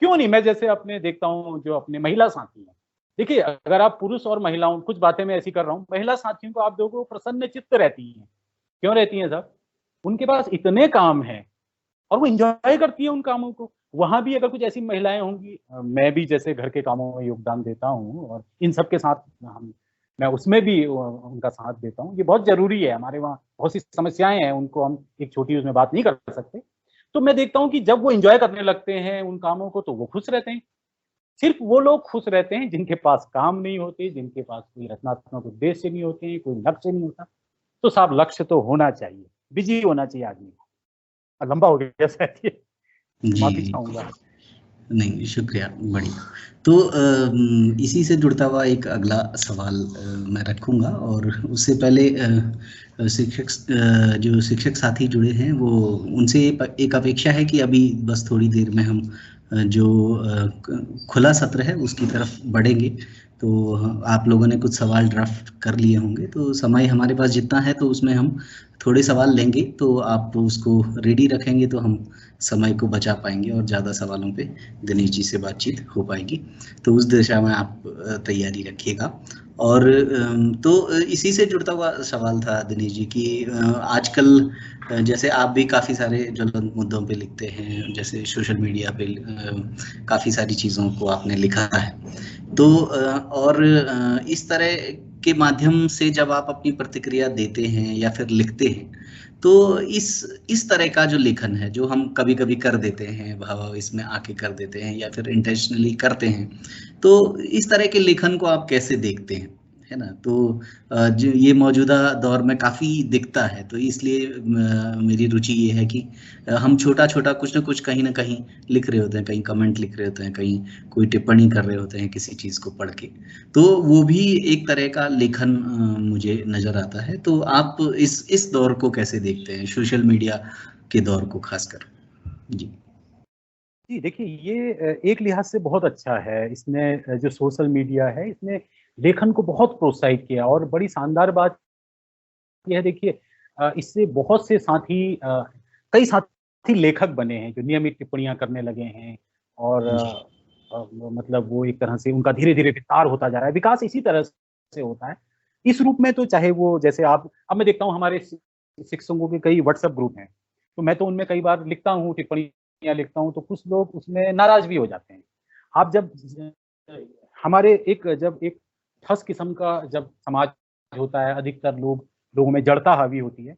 क्यों नहीं, मैं जैसे अपने देखता हूँ जो अपने महिला साथी हैं, देखिए अगर आप पुरुष और महिलाओं, कुछ बातें मैं ऐसी कर रहा हूँ, महिला साथियों को आप देखो प्रसन्नचित्त रहती हैं। क्यों रहती हैं साहब? उनके पास इतने काम हैं और वो एन्जॉय करती हैं उन कामों को। वहाँ भी अगर कुछ ऐसी महिलाएँ होंगी, मैं भी जैसे घर के कामों में योगदान देता हूँ और इन सब के साथ मैं उसमें भी उनका साथ देता हूँ। ये बहुत ज़रूरी है, हमारे वहाँ बहुत सी समस्याएँ हैं, उनको हम एक छोटी उसमें बात नहीं कर सकते। तो मैं देखता हूँ कि जब वो एन्जॉय करने लगते हैं उन कामों को, तो वो खुश रहते हैं। सिर्फ़ वो लोग खुश रहते हैं जिनके पास काम नहीं होते, जिनके पास कोई रचनात्मक उद्देश्य नहीं होते, कोई लक्ष्य नहीं होता। तो साहब लक्ष्य तो होना चाहिए, बिज़ी होना चाहिए आदमी को। लंबा हो गया शायद ये, जी, माफ़ी जी। चाहूँगा। नहीं, शुक्रिया, बढ़िया। तो इसी से जुड़ता हुआ एक अगला सवाल मैं रखूँगा और उससे पहले जो शिक्षक साथी जुड़े हैं वो उनसे एक अपेक्षा है कि अभी बस थोड़ी देर में हम जो खुला सत्र है उसकी तरफ बढ़ेंगे। तो आप लोगों ने कुछ सवाल ड्राफ्ट कर लिए होंगे, तो समय हमारे पास जितना है तो उसमें हम थोड़े सवाल लेंगे, तो आप उसको रेडी रखेंगे तो हम समय को बचा पाएंगे और ज़्यादा सवालों पे दिनेश जी से बातचीत हो पाएगी। तो उस दिशा में आप तैयारी रखिएगा। और तो इसी से जुड़ता हुआ सवाल था दिनेश जी कि आजकल जैसे आप भी काफ़ी सारे ज्वलंत मुद्दों पे लिखते हैं, जैसे सोशल मीडिया पे काफ़ी सारी चीज़ों को आपने लिखा है। तो और इस तरह के माध्यम से जब आप अपनी प्रतिक्रिया देते हैं या फिर लिखते हैं, तो इस तरह का जो लेखन है जो हम कभी कभी कर देते हैं, भाव इसमें आके कर देते हैं या फिर इंटेंशनली करते हैं, तो इस तरह के लेखन को आप कैसे देखते हैं, है ना? तो जो ये मौजूदा दौर में काफ़ी दिखता है, तो इसलिए मेरी रुचि ये है कि हम छोटा छोटा कुछ ना कुछ कहीं ना कहीं लिख रहे होते हैं, कहीं कमेंट लिख रहे होते हैं, कहीं कोई टिप्पणी कर रहे होते हैं किसी चीज़ को पढ़ के, तो वो भी एक तरह का लेखन मुझे नज़र आता है। तो आप इस दौर को कैसे देखते हैं, सोशल मीडिया के दौर को खासकर? जी। जी, देखिए ये एक लिहाज से बहुत अच्छा है। इसने जो सोशल मीडिया है, इसने लेखन को बहुत प्रोत्साहित किया और बड़ी शानदार बात ये है, देखिए इससे बहुत से साथी कई साथी लेखक बने हैं, जो नियमित टिप्पणियाँ करने लगे हैं और जी। मतलब वो एक तरह से उनका धीरे-धीरे विस्तार होता जा रहा है। विकास इसी तरह से होता है। इस रूप में तो चाहे वो जैसे आप, अब मैं देखता हूँ हमारे शिक्षकों के कई व्हाट्सएप ग्रुप हैं, तो मैं तो उनमें कई बार लिखता हूँ, टिप्पणियाँ लिखता हूँ, तो कुछ लोग उसमें नाराज़ भी हो जाते हैं। आप जब हमारे जब एक ठस किस्म का जब समाज होता है, अधिकतर लोगों में जड़ता हावी होती है,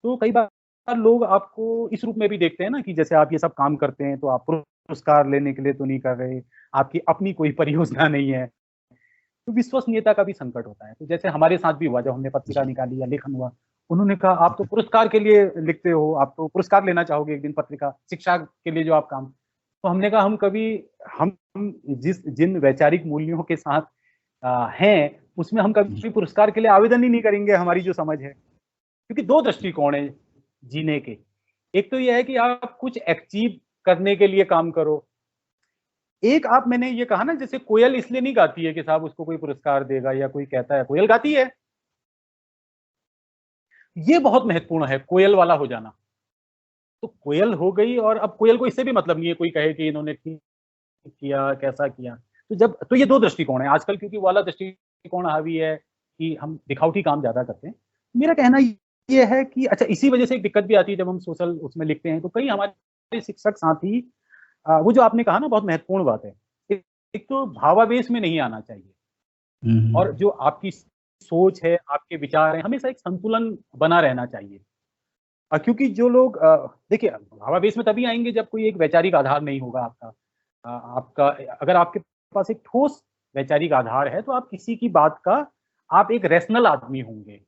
तो कई बार लोग आपको इस रूप में भी देखते हैं ना कि जैसे आप ये सब काम करते हैं, तो आप पुरस्कार लेने के लिए तो नहीं कर रहे, आपकी अपनी कोई परियोजना नहीं है। तो विश्वसनीयता का भी संकट होता है। तो जैसे हमारे साथ भी हुआ, जब हमने पत्रिका जी। निकाली या लेखन हुआ, उन्होंने कहा आप तो पुरस्कार के लिए लिखते हो, आप तो पुरस्कार लेना चाहोगे एक दिन, पत्रिका शिक्षा के लिए जो आप काम। तो हमने कहा हम जिन वैचारिक मूल्यों के साथ हैं, उसमें हम जी। कभी पुरस्कार के लिए आवेदन ही नहीं करेंगे, हमारी जो समझ है। क्योंकि 2 दृष्टिकोण हैं जीने के। एक तो ये है कि आप कुछ अचीव करने के लिए काम करो। एक आप मैंने ये कहा ना, जैसे कोयल इसलिए नहीं गाती है कि साहब उसको कोई पुरस्कार देगा या कोई कहता है, कोयल गाती है। ये बहुत महत्वपूर्ण है, कोयल वाला हो जाना। तो कोयल हो गई, और अब कोयल को इससे भी मतलब नहीं है कोई कहे कि इन्होंने ठीक किया, कैसा किया। तो ये दो दृष्टिकोण है आजकल, क्योंकि वाला दृष्टिकोण हावी है कि हम दिखावटी काम ज्यादा करते हैं। मेरा कहना ये है कि अच्छा, इसी वजह से एक दिक्कत भी आती है जब हम सोशल उसमें लिखते हैं, तो कई हमारे शिक्षक साथी, वो जो आपने कहा ना, बहुत महत्वपूर्ण बात है। एक तो भावावेश में नहीं आना चाहिए, और जो आपकी सोच है, आपके विचार हैं, हमेशा एक संतुलन बना रहना चाहिए। क्योंकि जो लोग देखिए, भावावेश में तभी आएंगे जब कोई एक वैचारिक आधार नहीं होगा आपका। आपका अगर आपके पास एक ठोस वैचारिक आधार है, तो आप किसी की बात का, आप एक रैशनल आदमी होंगे।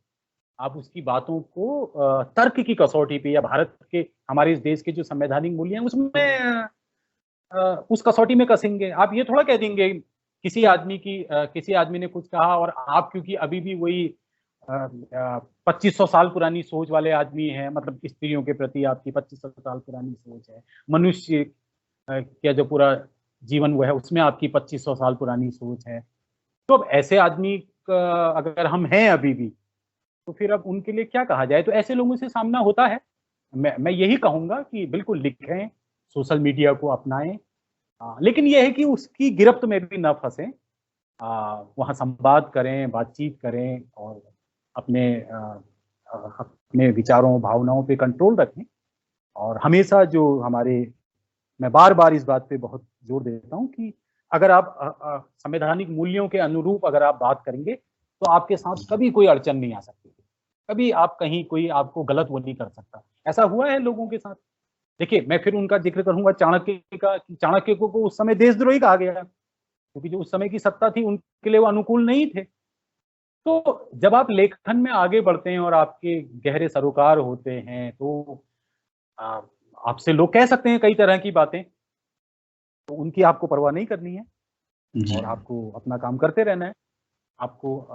आप उसकी बातों को तर्क की कसौटी पे, या भारत के, हमारे इस देश के जो संवैधानिक मूल्य हैं उसमें, उस कसौटी में कसेंगे। आप ये थोड़ा कह देंगे किसी आदमी ने कुछ कहा, और आप क्योंकि अभी भी वही 2500 साल पुरानी सोच वाले आदमी हैं, मतलब स्त्रियों के प्रति आपकी 2500 साल पुरानी सोच है, मनुष्य का जो पूरा जीवन वो है उसमें आपकी 2500 साल पुरानी सोच है। तो अब ऐसे आदमी का अगर हम हैं अभी भी, तो फिर अब उनके लिए क्या कहा जाए। तो ऐसे लोगों से सामना होता है। मैं यही कहूंगा कि बिल्कुल लिखें, सोशल मीडिया को अपनाएं, लेकिन यह है कि उसकी गिरफ्त में भी न फंसें। वहाँ संवाद करें, बातचीत करें, और अपने विचारों, भावनाओं पे कंट्रोल रखें। और हमेशा जो हमारे, मैं बार-बार इस बात पे बहुत जोर देता हूँ कि अगर आप संवैधानिक मूल्यों के अनुरूप अगर आप बात करेंगे, तो आपके साथ कभी कोई अड़चन नहीं आ सकती। कभी आप कहीं कोई आपको गलत वो नहीं कर सकता। ऐसा हुआ है लोगों के साथ। देखिए, मैं फिर उनका जिक्र करूँगा चाणक्य का, कि चाणक्य को उस समय देशद्रोही कहा गया, क्योंकि जो उस समय की सत्ता थी उनके लिए वो अनुकूल नहीं थे। तो जब आप लेखन में आगे बढ़ते हैं और आपके गहरे सरोकार होते हैं, तो आपसे लोग कह सकते हैं कई तरह की बातें, तो उनकी आपको परवाह नहीं करनी है, और आपको अपना काम करते रहना है। आपको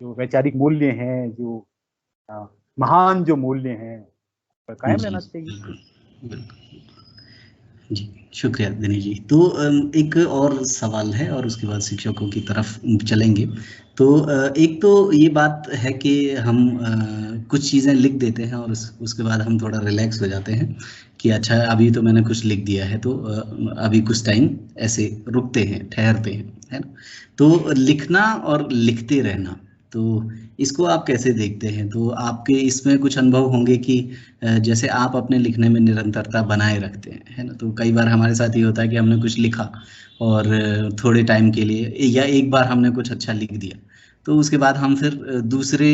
जो वैचारिक मूल्य हैं, जो महान जो मूल्य हैं, पर कायम रहना चाहिए। बिल्कुल। जी, शुक्रिया दिनेश जी। तो एक और सवाल है, और उसके बाद शिक्षकों की तरफ चलेंगे। तो एक तो ये बात है कि हम कुछ चीज़ें लिख देते हैं, और उसके बाद हम थोड़ा रिलैक्स हो जाते हैं कि अच्छा, अभी तो मैंने कुछ लिख दिया है, तो अभी कुछ टाइम ऐसे रुकते हैं, ठहरते हैं, है ना। तो लिखना और लिखते रहना, तो इसको आप कैसे देखते हैं? तो आपके इसमें कुछ अनुभव होंगे कि जैसे आप अपने लिखने में निरंतरता बनाए रखते हैं, है ना। तो कई बार हमारे साथ ये होता है कि हमने कुछ लिखा, और थोड़े टाइम के लिए, या एक बार हमने कुछ अच्छा लिख दिया, तो उसके बाद हम फिर दूसरे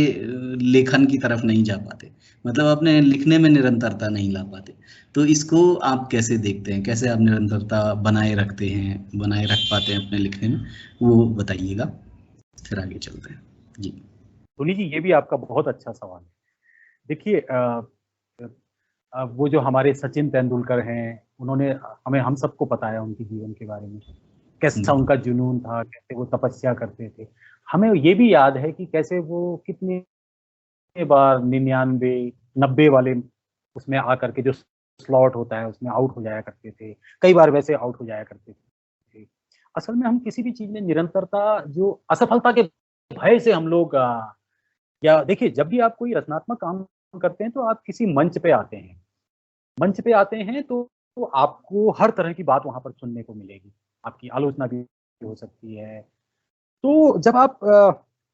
लेखन की तरफ नहीं जा पाते, मतलब अपने लिखने में निरंतरता नहीं ला पाते। तो इसको आप कैसे देखते हैं? कैसे आप निरंतरता बनाए रखते हैं, बनाए रख पाते हैं अपने लिखने में, वो बताइएगा, फिर आगे चलते हैं। जी सोनी जी, ये भी आपका बहुत अच्छा सवाल है। देखिए, वो जो हमारे सचिन तेंदुलकर हैं, उन्होंने हम सबको पता है उनके जीवन के बारे में, कैसा उनका जुनून था, कैसे वो तपस्या करते थे। हमें ये भी याद है कि कैसे वो कितने बार 99, 90 वाले उसमें आकर के जो स्लॉट होता है उसमें आउट हो जाया करते थे, कई बार वैसे आउट हो जाया करते थे। असल में हम किसी भी चीज में निरंतरता, जो असफलता के भय से हम लोग, या देखिए, जब भी आप कोई रचनात्मक काम करते हैं, तो आप किसी मंच पे आते हैं। मंच पे आते हैं तो आपको हर तरह की बात वहाँ पर सुनने को मिलेगी। आपकी आलोचना भी हो सकती है। तो जब आप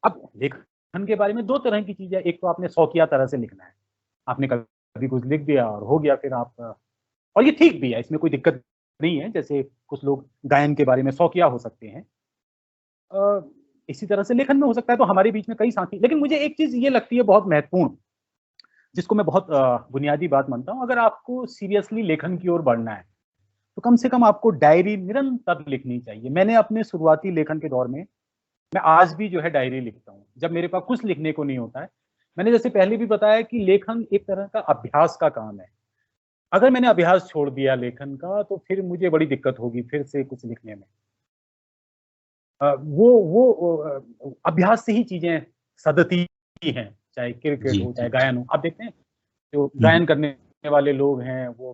अब लेखन के बारे में 2 तरह की चीज़ है। एक तो आपने शौकिया तरह से लिखना है। आपने कभी कुछ लिख दिया और हो गया, फिर आप और ये ठीक भी है, इसमें कोई दिक्कत नहीं है। जैसे कुछ लोग गायन के बारे में शौकिया हो सकते हैं। इसी तरह से लेखन में हो सकता है। तो हमारे बीच में कई साथी, लेकिन मुझे एक चीज़ ये लगती है बहुत महत्वपूर्ण, जिसको मैं बहुत बुनियादी बात मानता हूँ। अगर आपको सीरियसली लेखन की ओर बढ़ना है, तो कम से कम आपको डायरी निरंतर लिखनी चाहिए। मैंने अपने शुरुआती लेखन के दौर में, मैं आज भी जो है डायरी लिखता हूँ, जब मेरे पास कुछ लिखने को नहीं होता है। मैंने जैसे पहले भी बताया कि लेखन एक तरह का अभ्यास का काम है। अगर मैंने अभ्यास छोड़ दिया लेखन का, तो फिर मुझे बड़ी दिक्कत होगी फिर से कुछ लिखने में। वो अभ्यास से ही चीज़ें सदती हैं, चाहे क्रिकेट हो, चाहे गायन हो। आप देखते हैं जो गायन करने वाले लोग हैं वो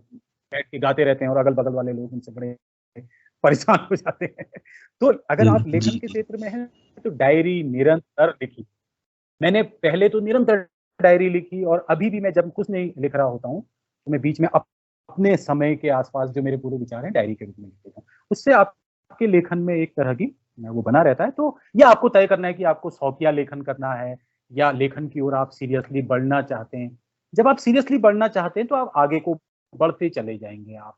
बैठ के गाते रहते हैं और अगल बगल वाले लोग उनसे बड़े परेशान हो जाते हैं। तो अगर आप लेखन के क्षेत्र में हैं तो डायरी निरंतर लिखिए। मैंने पहले तो निरंतर डायरी लिखी और अभी भी मैं जब कुछ नहीं लिख रहा होता हूँ तो मैं बीच में अपने समय के आसपास जो मेरे पूरे विचार हैं डायरी के रूप में लिख देता हूँ। उससे आपके लेखन में एक तरह की वो बना रहता है। तो यह आपको तय करना है कि आपको शौकिया लेखन करना है या लेखन की ओर आप सीरियसली बढ़ना चाहते हैं। जब आप सीरियसली बढ़ना चाहते हैं तो आप आगे को बढ़ते चले जाएंगे, आप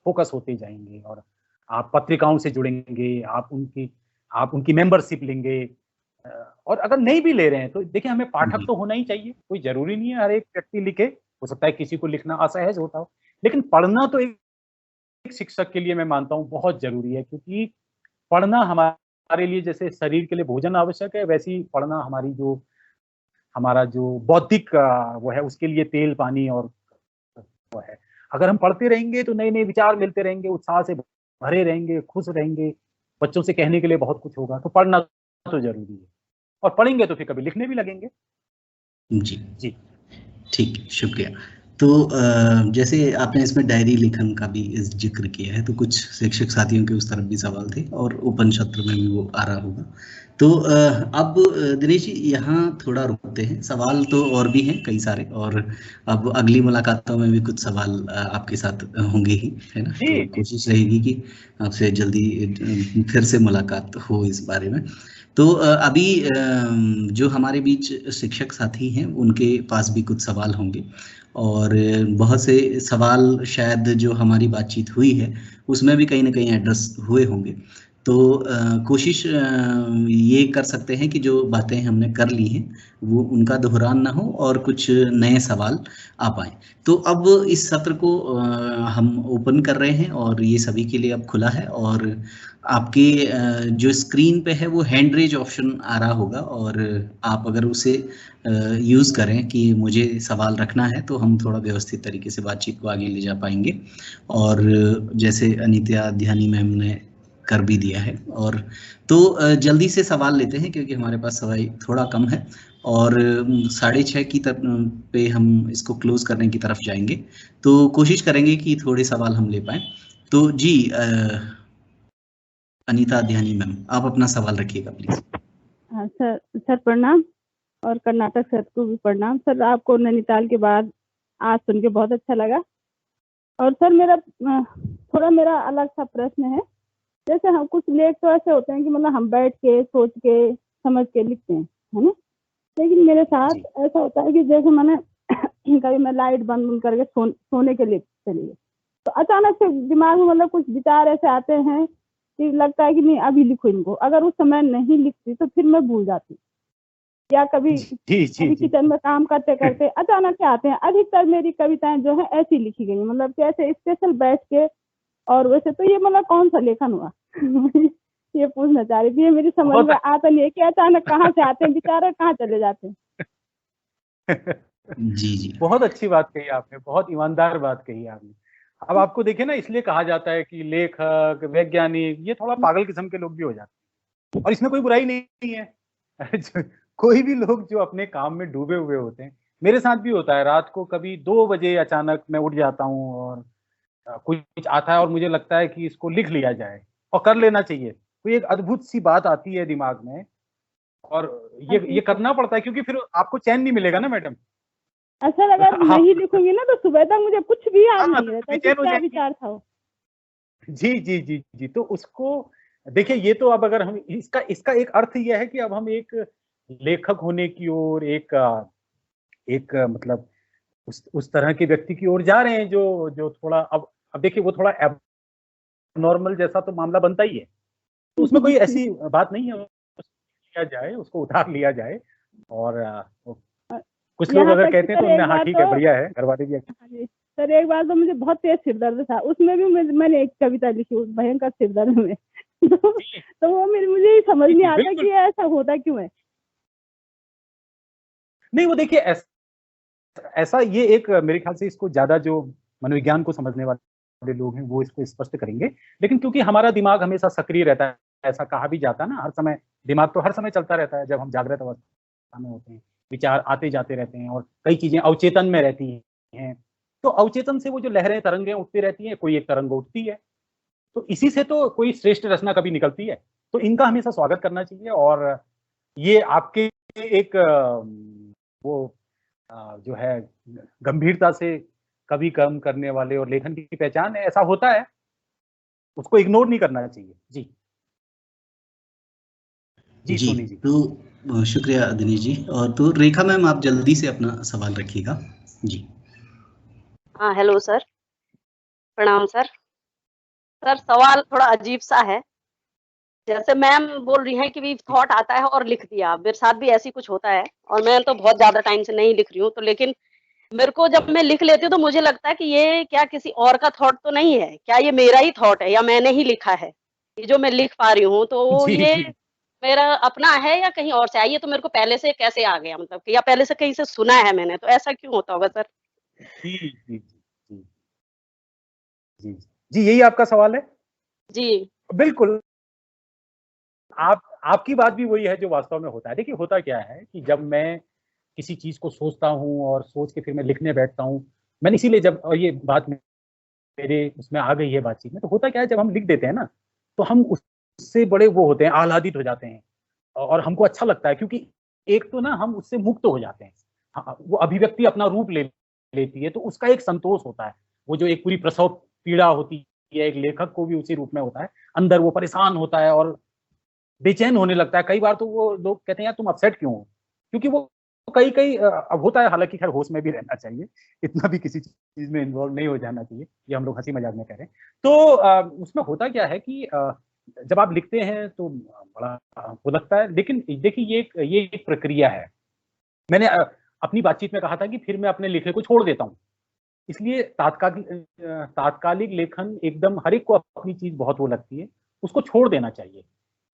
फोकस होते जाएंगे और आप पत्रिकाओं से जुड़ेंगे, आप उनकी मेंबरशिप लेंगे। और अगर नहीं भी ले रहे हैं तो देखिए हमें पाठक तो होना ही चाहिए, कोई जरूरी नहीं है हर एक व्यक्ति लिखे, हो सकता है किसी को लिखना असहज होता हो, लेकिन पढ़ना तो एक शिक्षक के लिए मैं मानता हूँ बहुत जरूरी है, क्योंकि पढ़ना हमारे लिए जैसे शरीर के लिए भोजन आवश्यक है, वैसे ही पढ़ना हमारा जो बौद्धिक वो है उसके लिए तेल पानी और वो है। अगर हम पढ़ते रहेंगे तो नए नए विचार मिलते रहेंगे, उत्साह से भरे रहेंगे, खुश रहेंगे, बच्चों से कहने के लिए बहुत कुछ होगा। तो पढ़ना तो जरूरी है और पढ़ेंगे तो फिर कभी लिखने भी लगेंगे। जी जी ठीक है, शुक्रिया। तो जैसे आपने इसमें डायरी लेखन का भी जिक्र किया है, तो कुछ शिक्षक साथियों के उस तरफ भी सवाल थे और ओपन सत्र में भी वो आ रहा होगा। तो अब दिनेश जी यहाँ थोड़ा रुकते हैं, सवाल तो और भी हैं कई सारे, और अब अगली मुलाकातों में भी कुछ सवाल आपके साथ होंगे ही, है ना। तो कोशिश रहेगी कि आपसे जल्दी फिर से मुलाकात हो इस बारे में। तो अभी जो हमारे बीच शिक्षक साथी हैं उनके पास भी कुछ सवाल होंगे, और बहुत से सवाल शायद जो हमारी बातचीत हुई है उसमें भी कहीं ना कहीं एड्रेस हुए होंगे। तो कोशिश ये कर सकते हैं कि जो बातें हमने कर ली हैं वो उनका दोहरान ना हो और कुछ नए सवाल आ पाए। तो अब इस सत्र को हम ओपन कर रहे हैं और ये सभी के लिए अब खुला है, और आपके जो स्क्रीन पे है वो हैंड रेज ऑप्शन आ रहा होगा, और आप अगर उसे यूज़ करें कि मुझे सवाल रखना है तो हम थोड़ा व्यवस्थित तरीके से बातचीत को आगे ले जा पाएंगे। और जैसे अनीता ध्यानी मैम ने कर भी दिया है, और तो जल्दी से सवाल लेते हैं क्योंकि हमारे पास समय थोड़ा कम है, और 6:30 की पे हम इसको क्लोज करने की तरफ जाएंगे। तो कोशिश करेंगे कि थोड़े सवाल हम ले पाएं। तो जी अनीता ध्यानी मैम, आप अपना सवाल रखिएगा प्लीज। हाँ सर प्रणाम, और कर्नाटक सर को भी प्रणाम। सर आपको नैनीताल के बाद आज सुन के बहुत अच्छा लगा। और सर मेरा अलग सा प्रश्न है। जैसे हम कुछ लेख तो ऐसे होते हैं कि मतलब हम बैठ के सोच के समझ के लिखते हैं, है ना। लेकिन मेरे साथ ऐसा होता है कि जैसे मैंने कभी मैं लाइट बंद करके सोने के लिए चली गई, तो अचानक से दिमाग में मतलब कुछ विचार ऐसे आते हैं कि लगता है कि नहीं अभी लिखो इनको। अगर उस समय नहीं लिखती तो फिर मैं भूल जाती, या कभी किचन में काम करते करते अचानक से आते हैं। अधिकतर मेरी कविताएं जो है ऐसी लिखी गई, मतलब कि ऐसे स्पेशल बैठ के। और वैसे तो ये मतलब कौन सा लेखन हुआ ये पूछना चाह रही थी। ये मेरी समझ में आता नहीं है कि अचानक कहाँ से आते हैं विचार, कहाँ चले जाते हैं। जी बहुत अच्छी बात कही आपने, बहुत ईमानदार बात कही आपने। अब आपको देखिए ना, इसलिए कहा जाता है कि लेखक, वैज्ञानिक ये थोड़ा पागल किस्म के लोग भी हो जाते हैं, और इसमें कोई बुराई नहीं है। कोई भी लोग जो अपने काम में डूबे हुए होते हैं, मेरे साथ भी होता है। रात को कभी 2 बजे अचानक मैं उठ जाता हूँ और कुछ आता है और मुझे लगता है कि इसको लिख लिया जाए और कर लेना चाहिए। तो एक अद्भुत सी बात आती है दिमाग में, और ये करना पड़ता है, क्योंकि फिर आपको चैन नहीं मिलेगा ना मैडम। सर अगर नहीं लिखूंगी ना तो सुबह तक मुझे कुछ भी याद नहीं रहता कि क्या विचार था। जी जी जी जी तो उसको देखिए, ये तो अब अगर हम इसका एक अर्थ यह है कि अब हम एक लेखक होने की ओर, एक मतलब उस तरह के व्यक्ति की ओर जा रहे हैं जो थोड़ा अब देखिए वो थोड़ा एबनॉर्मल जैसा तो मामला बनता ही है। तो उसमें कोई ऐसी बात नहीं है, लिया जाए, उसको उतार लिया जाए। और कुछ लोग अगर कहते हैं तो उनमें हाँ ठीक है, बढ़िया है, घर वाले भी। सर एक बार तो मुझे बहुत तेज सिरदर्द था, उसमें भी मैंने एक कविता लिखी उस भयंकर सिरदर्द में। तो वो मुझे समझ नहीं आता कि ऐसा होता क्यों है। नहीं वो देखिए ऐसा ये एक मेरे ख्याल से इसको ज्यादा जो मनोविज्ञान को समझने वाले लोग हैं वो इसको स्पष्ट करेंगे। लेकिन क्योंकि हमारा दिमाग हमेशा सक्रिय रहता है, ऐसा कहा भी जाता है ना, हर समय दिमाग तो हर समय चलता रहता है। जब हम जागृत अवस्था में होते हैं विचार आते जाते रहते हैं और कई चीजें अवचेतन में रहती हैं। तो अवचेतन से वो जो लहरें तरंगें उठती रहती हैं, कोई एक तरंग उठती है, तो इसी से तो कोई श्रेष्ठ रचना कभी निकलती है। तो इनका हमेशा स्वागत करना चाहिए। और ये आपके एक वो जो है गंभीरता से कभी कम करने वाले और लेखन की पहचान है, ऐसा होता है, उसको इग्नोर नहीं करना चाहिए। जी जी सोनी जी। तो शुक्रिया दिनेश जी। और तो रेखा मैम, आप जल्दी से अपना सवाल रखिएगा। जी हाँ, हेलो सर, प्रणाम सर। सर सवाल थोड़ा अजीब सा है। जैसे मैम बोल रही हैं कि भी थॉट आता है और लिख दिया, मेरे साथ भी ऐसी कुछ होता है और मैं तो बहुत ज्यादा टाइम से नहीं लिख रही हूँ, तो लेकिन मेरे को जब मैं लिख लेती हूँ तो मुझे लगता है कि ये क्या किसी और का थॉट तो नहीं है, क्या ये मेरा ही थॉट है या मैंने ही लिखा है ये जो मैं लिख पा रही हूँ, तो जी ये जी मेरा अपना है या कहीं और से है? ये तो मेरे को पहले से कैसे आ गया, मतलब कि या पहले से कहीं से सुना है मैंने, तो ऐसा क्यों होता होगा सर? जी जी जी जी जी, यही आपका सवाल है। जी बिल्कुल, आपकी बात भी वही है जो वास्तव में होता है। देखिए होता क्या है कि जब मैं किसी चीज को सोचता हूँ और सोच के फिर मैं लिखने बैठता हूँ, मैंने इसीलिए जब, और ये बात मेरे उसमें आ गई है बातचीत में, तो होता क्या है जब हम लिख देते हैं ना, तो हम उससे बड़े वो होते हैं, आह्लादित हो जाते हैं और हमको अच्छा लगता है, क्योंकि एक तो ना हम उससे मुक्त हो जाते हैं। हाँ, वो अभिव्यक्ति अपना रूप ले लेती है, तो उसका एक संतोष होता है। वो जो एक पूरी प्रसव पीड़ा होती है, एक लेखक को भी उसी रूप में होता है, अंदर वो परेशान होता है और बेचैन होने लगता है। कई बार तो वो लोग कहते हैं यार तुम अपसेट क्यों हो, क्योंकि वो कई कई अब होता है, हालांकि खैर होश में भी रहना चाहिए, इतना भी किसी चीज में इन्वॉल्व नहीं हो जाना चाहिए, ये हम लोग हंसी मजाक में कह रहे हैं। तो उसमें होता क्या है कि जब आप लिखते हैं तो बड़ा वो लगता है, लेकिन देखिए ये एक प्रक्रिया है। मैंने अपनी बातचीत में कहा था कि फिर मैं अपने लिखे को छोड़ देता हूँ, इसलिए तात्कालिक लेखन एकदम हर एक को अपनी चीज बहुत वो लगती है, उसको छोड़ देना चाहिए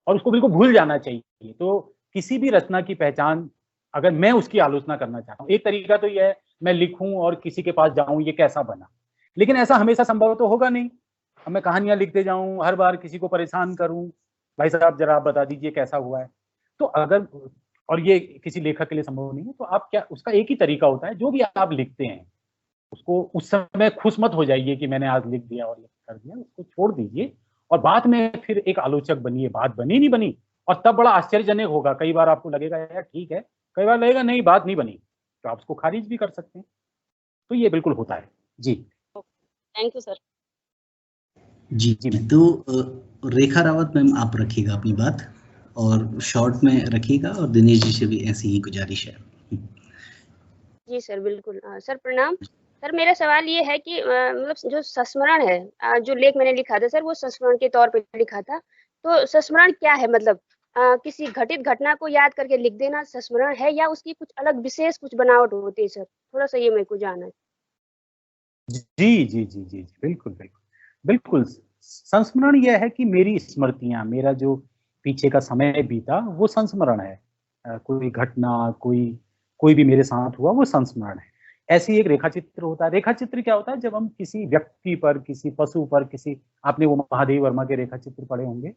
और उसको बिल्कुल भूल जाना चाहिए। तो किसी भी रचना की पहचान, अगर मैं उसकी आलोचना करना चाहता हूँ, एक तरीका तो यह है मैं लिखूं और किसी के पास जाऊं ये कैसा बना, लेकिन ऐसा हमेशा संभव तो होगा नहीं। अब मैं कहानियां लिखते जाऊं, हर बार किसी को परेशान करूं, भाई साहब जरा आप बता दीजिए कैसा हुआ है। तो अगर, और ये किसी लेखक के लिए संभव नहीं है, तो आप क्या, उसका एक ही तरीका होता है, जो भी आप लिखते हैं उसको उस समय खुश मत हो जाइए कि मैंने आज लिख दिया और कर दिया, उसको छोड़ दीजिए और बाद में फिर एक आलोचक बनिए, बात बनी नहीं बनी, और तब बड़ा आश्चर्यजनक होगा। कई बार आपको लगेगा यार ठीक है, कई बार लगेगा नहीं बात नहीं बनी, तो आप उसको खारिज भी कर सकते हैं। तो ये बिल्कुल होता है। जी थैंक यू सर। जी जी मैम। तो रेखा रावत मैम, आप रखिएगा अपनी बात और शॉर्ट में रखिएगा, और दिनेश जी से भी ऐसी ही गुजारिश है। जी सर बिल्कुल। सर प्रणाम। सर मेरा सवाल ये है कि मतलब जो संस्मरण है, जो लेख मैंने लिखा था सर, वो संस्मरण के तौर पे लिखा था। तो संस्मरण क्या है, मतलब किसी घटित घटना को याद करके लिख देना संस्मरण है या उसकी कुछ अलग विशेष कुछ बनावट होती है सर? थोड़ा सा ये मेरे को जानना है। जी जी जी जी जी बिल्कुल बिल्कुल बिल्कुल। संस्मरण यह है कि मेरी स्मृतियां, मेरा जो पीछे का समय बीता वो संस्मरण है। कोई घटना, कोई भी मेरे साथ हुआ वो संस्मरण है। ऐसी एक रेखा चित्र होता है। रेखा चित्र क्या होता है, जब हम किसी व्यक्ति पर, किसी पशु पर, किसी, आपने वो महादेव वर्मा के रेखा चित्र पढ़े होंगे,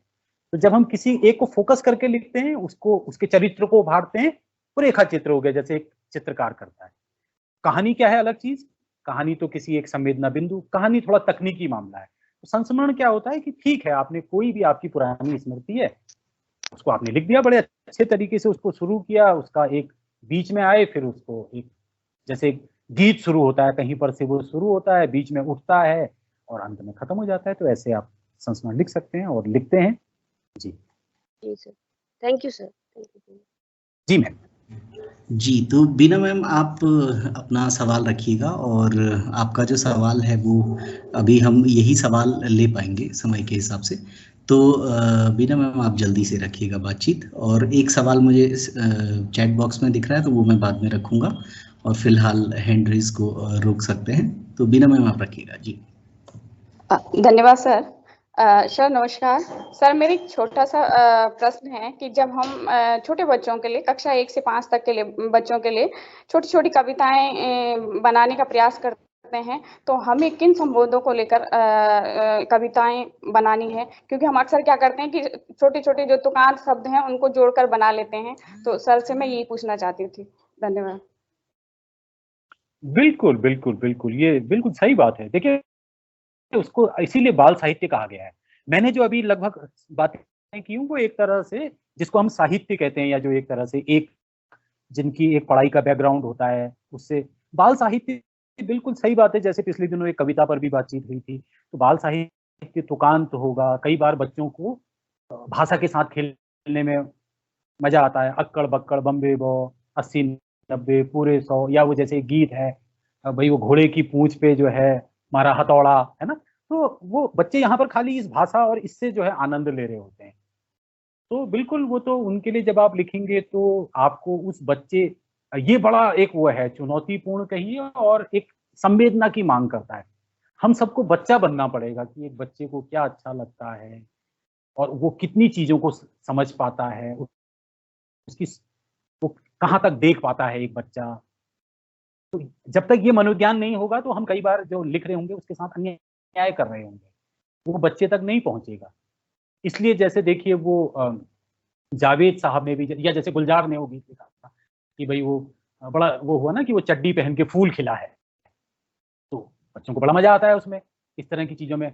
तो जब हम किसी एक को फोकस करके लिखते हैं, उसको, उसके चरित्र को उभारते हैं, वो रेखा चित्र हो गया, जैसे एक चित्रकार करता है। कहानी क्या है, अलग चीज। कहानी तो किसी एक संवेदना बिंदु, कहानी थोड़ा तकनीकी मामला है। तो संस्मरण क्या होता है कि ठीक है, आपने कोई भी आपकी पुरानी स्मृति है, उसको आपने लिख दिया, बड़े अच्छे तरीके से उसको शुरू किया, उसका एक बीच में आए, फिर उसको एक, जैसे गीत शुरू होता है कहीं पर से, वो शुरू होता है, बीच में उठता है और अंत में खत्म हो जाता है। तो ऐसे आप संस्मरण लिख सकते हैं और लिखते हैं। जी जी sir, thank you sir. Thank you जी मैम। जी तो बीना मैम, आप अपना सवाल रखिएगा, और आपका जो सवाल है वो अभी हम यही सवाल ले पाएंगे समय के हिसाब से। तो बीना मैम, आप जल्दी से रखिएगा बातचीत। और एक सवाल मुझे चैट बॉक्स में दिख रहा है, तो वो मैं बाद में रखूंगा, और फिलहाल हैंड रेज को रोक सकते हैं। तो बीना मैम, आप रखिएगा। जी धन्यवाद सर। सर नमस्कार। सर मेरा एक छोटा सा प्रश्न है कि जब हम छोटे बच्चों के लिए, कक्षा 1 से 5 तक के लिए बच्चों के लिए छोटी छोटी कविताएं बनाने का प्रयास करते हैं, तो हमें किन संबोधों को लेकर कविताएं बनानी है? क्योंकि हम अक्सर क्या करते हैं कि छोटे छोटे जो तुकांत शब्द हैं उनको जोड़कर बना लेते हैं। तो सर से मैं यही पूछना चाहती थी। धन्यवाद। बिल्कुल बिल्कुल बिल्कुल, ये बिल्कुल सही बात है। देखिए, उसको इसीलिए बाल साहित्य कहा गया है। मैंने जो अभी लगभग बातें की हूँ, वो एक तरह से जिसको हम साहित्य कहते हैं, या जो एक तरह से एक जिनकी एक पढ़ाई का बैकग्राउंड होता है, उससे बाल साहित्य बिल्कुल सही बात है। जैसे पिछले दिनों एक कविता पर भी बातचीत हुई थी, तो बाल साहित्य तुकांत होगा। कई बार बच्चों को भाषा के साथ खेलने में मजा आता है। अक्कड़ बक्कड़ बम्बे बो, 80-90 पूरे 100, या वो जैसे गीत है, भाई वो घोड़े की पूंछ पे जो है मारा हथौड़ा, है ना। तो वो बच्चे यहाँ पर खाली इस भाषा और इससे जो है आनंद ले रहे होते हैं। तो बिल्कुल वो तो उनके लिए जब आप लिखेंगे तो आपको उस बच्चे, ये बड़ा एक वो है चुनौतीपूर्ण कहिए, और एक संवेदना की मांग करता है। हम सबको बच्चा बनना पड़ेगा कि एक बच्चे को क्या अच्छा लगता है और वो कितनी चीजों को समझ पाता है, उसकी वो कहाँ तक देख पाता है एक बच्चा। तो जब तक ये मनोज्ञान नहीं होगा तो हम कई बार जो लिख रहे होंगे उसके साथ अन्याय कर रहे होंगे, वो बच्चे तक नहीं पहुंचेगा। इसलिए जैसे देखिए वो जावेद साहब ने भी, या जैसे गुलजार ने वो गीत लिखा था कि भाई वो बड़ा वो हुआ ना कि वो चड्डी पहन के फूल खिला है, तो बच्चों को बड़ा मजा आता है उसमें, इस तरह की चीजों में।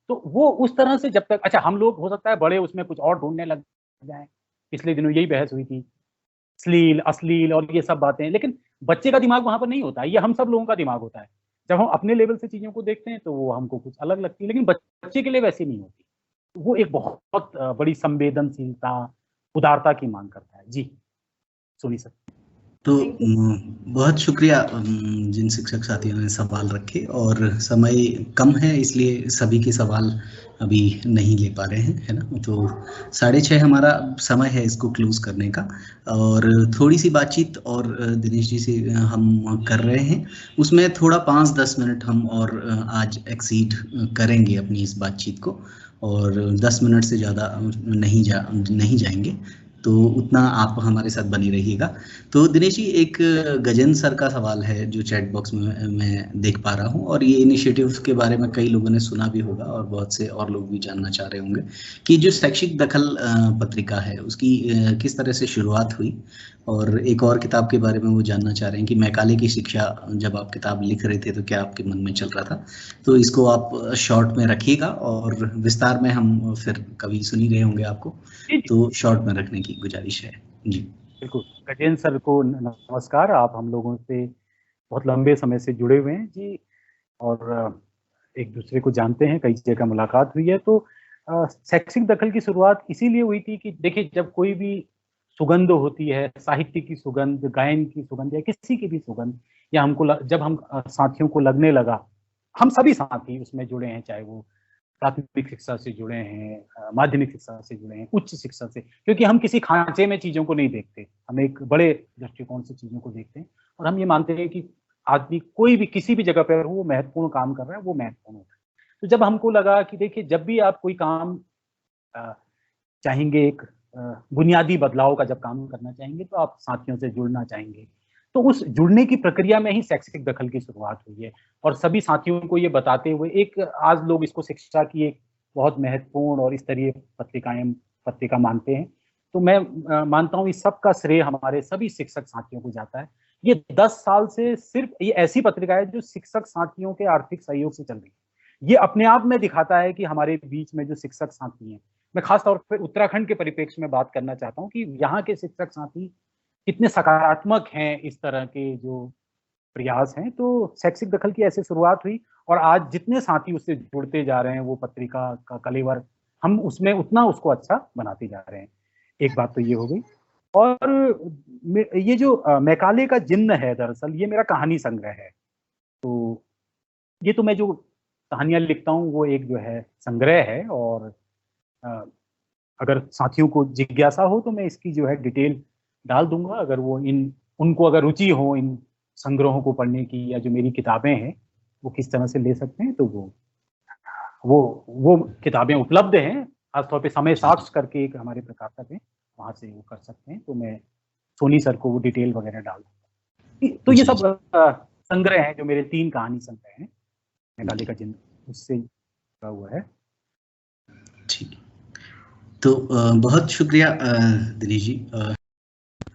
तो वो उस तरह से जब तक, अच्छा हम लोग हो सकता है बड़े उसमें कुछ और ढूंढने लग जाएं। पिछले दिनों यही बहस हुई थी, श्लील अश्लील और ये सब बातें, लेकिन बच्चे का दिमाग वहां पर नहीं होता है, ये हम सब लोगों का दिमाग होता है। जब हम अपने लेवल से चीजों को देखते हैं तो वो हमको कुछ अलग लगती है, लेकिन बच्चे के लिए वैसी नहीं होती। वो एक बहुत बड़ी संवेदनशीलता, उदारता की मांग करता है। जी सोनी सर। तो बहुत शुक्रिया जिन शिक्षक साथियों ने सवाल रखे, और समय कम है इसलिए सभी के सवाल अभी नहीं ले पा रहे हैं, है ना। तो 6:30 हमारा समय है इसको क्लोज करने का, और थोड़ी सी बातचीत और दिनेश जी से हम कर रहे हैं, उसमें थोड़ा 5-10 मिनट हम और आज एक्सीड करेंगे अपनी इस बातचीत को, और 10 मिनट से ज़्यादा नहीं जाएंगे, तो उतना आप हमारे साथ बने रहिएगा। तो दिनेश जी, एक गजेंद्र सर का सवाल है जो चैट बॉक्स में मैं देख पा रहा हूँ, और ये इनिशिएटिव के बारे में कई लोगों ने सुना भी होगा और बहुत से और लोग भी जानना चाह रहे होंगे कि जो शैक्षिक दखल पत्रिका है उसकी किस तरह से शुरुआत हुई, और एक और किताब के बारे में वो जानना चाह रहे हैं कि मैकाले की शिक्षा, जब आप किताब लिख रहे थे तो क्या आपके मन में चल रहा था। तो इसको आप शॉर्ट में रखिएगा, और विस्तार में हम फिर कभी सुन ही रहे होंगे आपको, तो शॉर्ट में रखने की गुजारिश है जी। बिल्कुल, गजेंद्र सर को नमस्कार। आप हम लोगों से बहुत लंबे समय से जुड़े हुए हैं जी, और एक दूसरे को जानते हैं, कई जगह मुलाकात हुई है। तो शैक्षिक दखल की शुरुआत इसीलिए हुई थी कि देखिए, जब कोई भी सुगंध होती है, साहित्य की सुगंध, गायन की सुगंध, या किसी की भी सुगंध, या जब हम साथियों को लगने लगा, हम सभी साथी उसमें जुड़े हैं, चाहे वो प्राथमिक शिक्षा से जुड़े हैं, माध्यमिक शिक्षा से जुड़े हैं, उच्च शिक्षा से, क्योंकि हम किसी खांचे में चीजों को नहीं देखते, हम एक बड़े दृष्टिकोण से चीजों को देखते हैं, और हम ये मानते हैं कि आदमी कोई भी किसी भी जगह पर हो, वो महत्वपूर्ण काम कर रहा है, वो महत्वपूर्ण होता है। तो जब हमको लगा कि देखिए, जब भी आप कोई काम चाहेंगे, एक बुनियादी बदलाव का जब काम करना चाहेंगे, तो आप साथियों से जुड़ना चाहेंगे। तो उस जुड़ने की प्रक्रिया में ही शैक्षिक दखल की शुरुआत हुई है, और सभी साथियों को ये बताते हुए, एक आज लोग इसको शिक्षा की एक बहुत महत्वपूर्ण और स्तरीय पत्रिका मानते हैं। तो मैं मानता हूँ इस सब का श्रेय हमारे सभी शिक्षक साथियों को जाता है। ये 10 साल से सिर्फ ये ऐसी पत्रिका है जो शिक्षक साथियों के आर्थिक सहयोग से चल रही है। ये अपने आप में दिखाता है कि हमारे बीच में जो शिक्षक साथी हैं, मैं खास तौर पर उत्तराखंड के परिप्रेक्ष्य में बात करना चाहता हूँ कि यहाँ के शिक्षक साथी कितने सकारात्मक हैं, इस तरह के जो प्रयास हैं। तो शैक्षिक दखल की ऐसे शुरुआत हुई, और आज जितने साथी उससे जुड़ते जा रहे हैं, वो पत्रिका का कलेवर हम उसमें उतना उसको अच्छा बनाते जा रहे हैं। एक बात तो ये हो गई, और ये जो मैकाले का जिन्न है, दरअसल ये मेरा कहानी संग्रह है। तो ये तो मैं जो कहानियां लिखता हूँ वो एक जो है संग्रह है, और अगर साथियों को जिज्ञासा हो तो मैं इसकी जो है डिटेल डाल दूंगा। अगर वो उनको अगर रुचि हो इन संग्रहों को पढ़ने की, या जो मेरी किताबें हैं वो किस तरह से ले सकते हैं, तो वो किताबें उपलब्ध हैं। खासतौर पे समय साक्ष्य करके एक हमारे प्रकाशक है, वहां से वो कर सकते हैं। तो मैं सोनी सर को वो डिटेल वगैरह डाल दूंगा। तो ये सब संग्रह है जो मेरे 3 कहानी संग्रह हैं, मैकाले का जिन्न उससे जुड़ा हुआ है। ठीक, तो बहुत शुक्रिया दिनेश जी।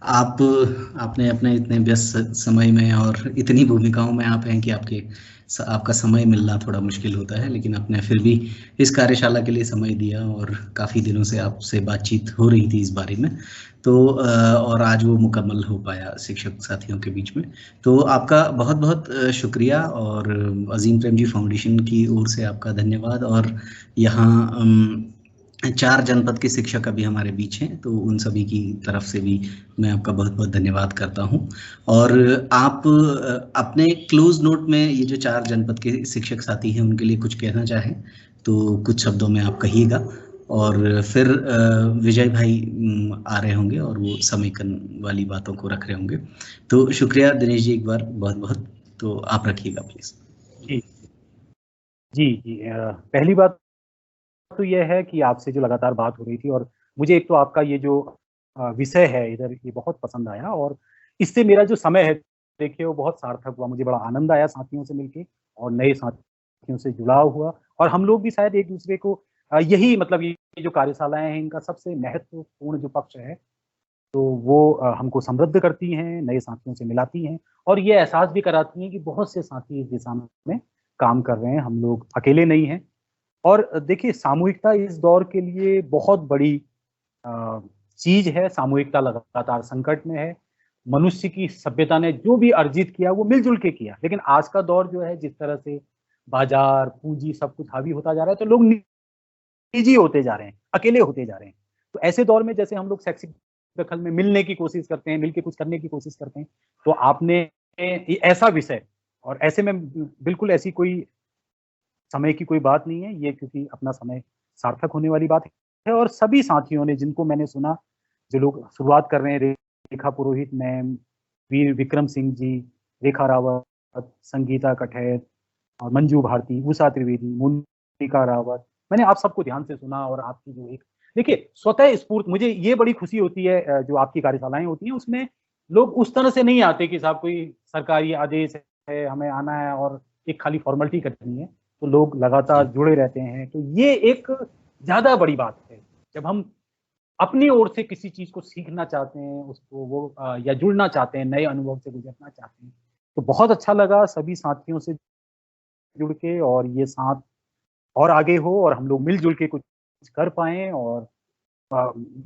आपने अपने इतने व्यस्त समय में और इतनी भूमिकाओं में आप हैं कि आपका समय मिलना थोड़ा मुश्किल होता है, लेकिन आपने फिर भी इस कार्यशाला के लिए समय दिया और काफ़ी दिनों से आपसे बातचीत हो रही थी इस बारे में, तो और आज वो मुकम्मल हो पाया शिक्षक साथियों के बीच में। तो आपका बहुत बहुत शुक्रिया और अजीम प्रेमजी फाउंडेशन की ओर से आपका धन्यवाद। और यहाँ 4 जनपद के शिक्षक अभी हमारे बीच हैं, तो उन सभी की तरफ से भी मैं आपका बहुत बहुत धन्यवाद करता हूं। और आप अपने क्लोज नोट में ये जो 4 जनपद के शिक्षक साथी हैं उनके लिए कुछ कहना चाहें तो कुछ शब्दों में आप कहिएगा, और फिर विजय भाई आ रहे होंगे और वो समेकन वाली बातों को रख रहे होंगे। तो शुक्रिया दिनेश जी एक बार बहुत बहुत, तो आप रखिएगा प्लीज। जी जी जी पहली बात तो यह है कि आपसे जो लगातार बात हो रही थी, और मुझे एक तो आपका ये जो विषय है इधर ये बहुत पसंद आया, और इससे मेरा जो समय है देखिए वो बहुत सार्थक हुआ। मुझे बड़ा आनंद आया साथियों से मिलके और नए साथियों से जुड़ाव हुआ, और हम लोग भी शायद एक दूसरे को यही मतलब ये जो कार्यशालाएं हैं इनका सबसे महत्वपूर्ण जो पक्ष है तो वो हमको समृद्ध करती हैं, नए साथियों से मिलाती हैं, और ये एहसास भी कराती हैं कि बहुत से साथी इस दिशा में काम कर रहे हैं, हम लोग अकेले नहीं हैं। और देखिए सामूहिकता इस दौर के लिए बहुत बड़ी चीज है। सामूहिकता लगातार संकट में है। मनुष्य की सभ्यता ने जो भी अर्जित किया वो मिलजुल के किया, लेकिन आज का दौर जो है जिस तरह से बाजार पूंजी सब कुछ हावी होता जा रहा है तो लोग निजी होते जा रहे हैं, अकेले होते जा रहे हैं। तो ऐसे दौर में जैसे हम लोग शैक्षिक दखल में मिलने की कोशिश करते हैं, मिलके कुछ करने की कोशिश करते हैं, तो आपने ऐसा विषय, और ऐसे में बिल्कुल ऐसी कोई समय की कोई बात नहीं है ये, क्योंकि अपना समय सार्थक होने वाली बात है। और सभी साथियों ने जिनको मैंने सुना, जो लोग शुरुआत कर रहे हैं, रेखा पुरोहित मैम, वीर विक्रम सिंह जी, रेखा रावत, संगीता कठेर और मंजू भारती, उषा त्रिवेदी, मोनिका रावत, मैंने आप सबको ध्यान से सुना। और आपकी जो एक देखिए स्वतः स्फूर्त, मुझे ये बड़ी खुशी होती है जो आपकी कार्यशालाएं होती हैं उसमें लोग उस तरह से नहीं आते कि साहब कोई सरकारी आदेश है हमें आना है और एक खाली फॉर्मेलिटी करनी है, तो लोग लगातार जुड़े रहते हैं। तो ये एक ज्यादा बड़ी बात है जब हम अपनी ओर से किसी चीज को सीखना चाहते हैं, उसको वो या जुड़ना चाहते हैं, नए अनुभव से गुजरना चाहते हैं। तो बहुत अच्छा लगा सभी साथियों से जुड़ के, और ये साथ और आगे हो और हम लोग मिलजुल के कुछ कर पाएं। और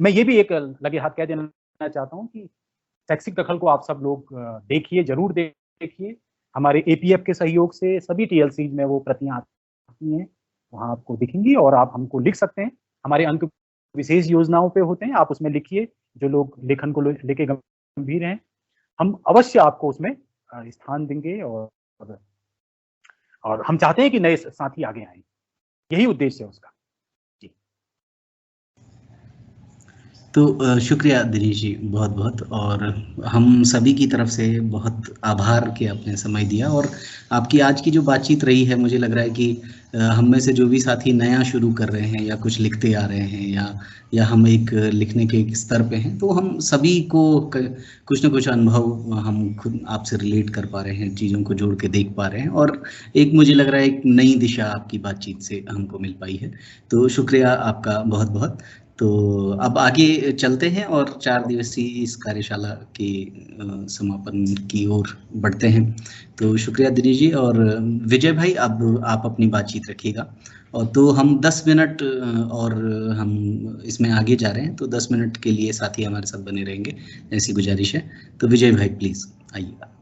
मैं ये भी एक लगे हाथ कह देना चाहता हूँ कि शैक्षिक दखल को आप सब लोग देखिए, जरूर देखिए। हमारे एपीएफ के सहयोग से सभी टीएलसीज में वो प्रतियां आती हैं, वहाँ आपको दिखेंगी, और आप हमको लिख सकते हैं। हमारे अंक विशेष योजनाओं पे होते हैं, आप उसमें लिखिए। जो लोग लेखन को लेके गंभीर हैं, हम अवश्य आपको उसमें स्थान देंगे। और हम चाहते हैं कि नए साथी आगे आए, यही उद्देश्य है उसका। जी तो शुक्रिया दिनेश जी बहुत बहुत, और हम सभी की तरफ से बहुत आभार कि आपने समय दिया। और आपकी आज की जो बातचीत रही है, मुझे लग रहा है कि हम में से जो भी साथी नया शुरू कर रहे हैं या कुछ लिखते आ रहे हैं या हम एक लिखने के एक स्तर पे हैं, तो हम सभी को कुछ ना कुछ अनुभव हम खुद आपसे रिलेट कर पा रहे हैं, चीज़ों को जोड़ के देख पा रहे हैं, और एक मुझे लग रहा है एक नई दिशा आपकी बातचीत से हमको मिल पाई है। तो शुक्रिया आपका बहुत बहुत। तो अब आगे चलते हैं और 4 दिवसीय इस कार्यशाला के समापन की ओर बढ़ते हैं। तो शुक्रिया दिनेश जी। और विजय भाई अब आप अपनी बातचीत रखिएगा, और तो हम 10 मिनट और हम इसमें आगे जा रहे हैं, तो 10 मिनट के लिए साथी हमारे साथ बने रहेंगे, ऐसी गुजारिश है। तो विजय भाई प्लीज आइएगा।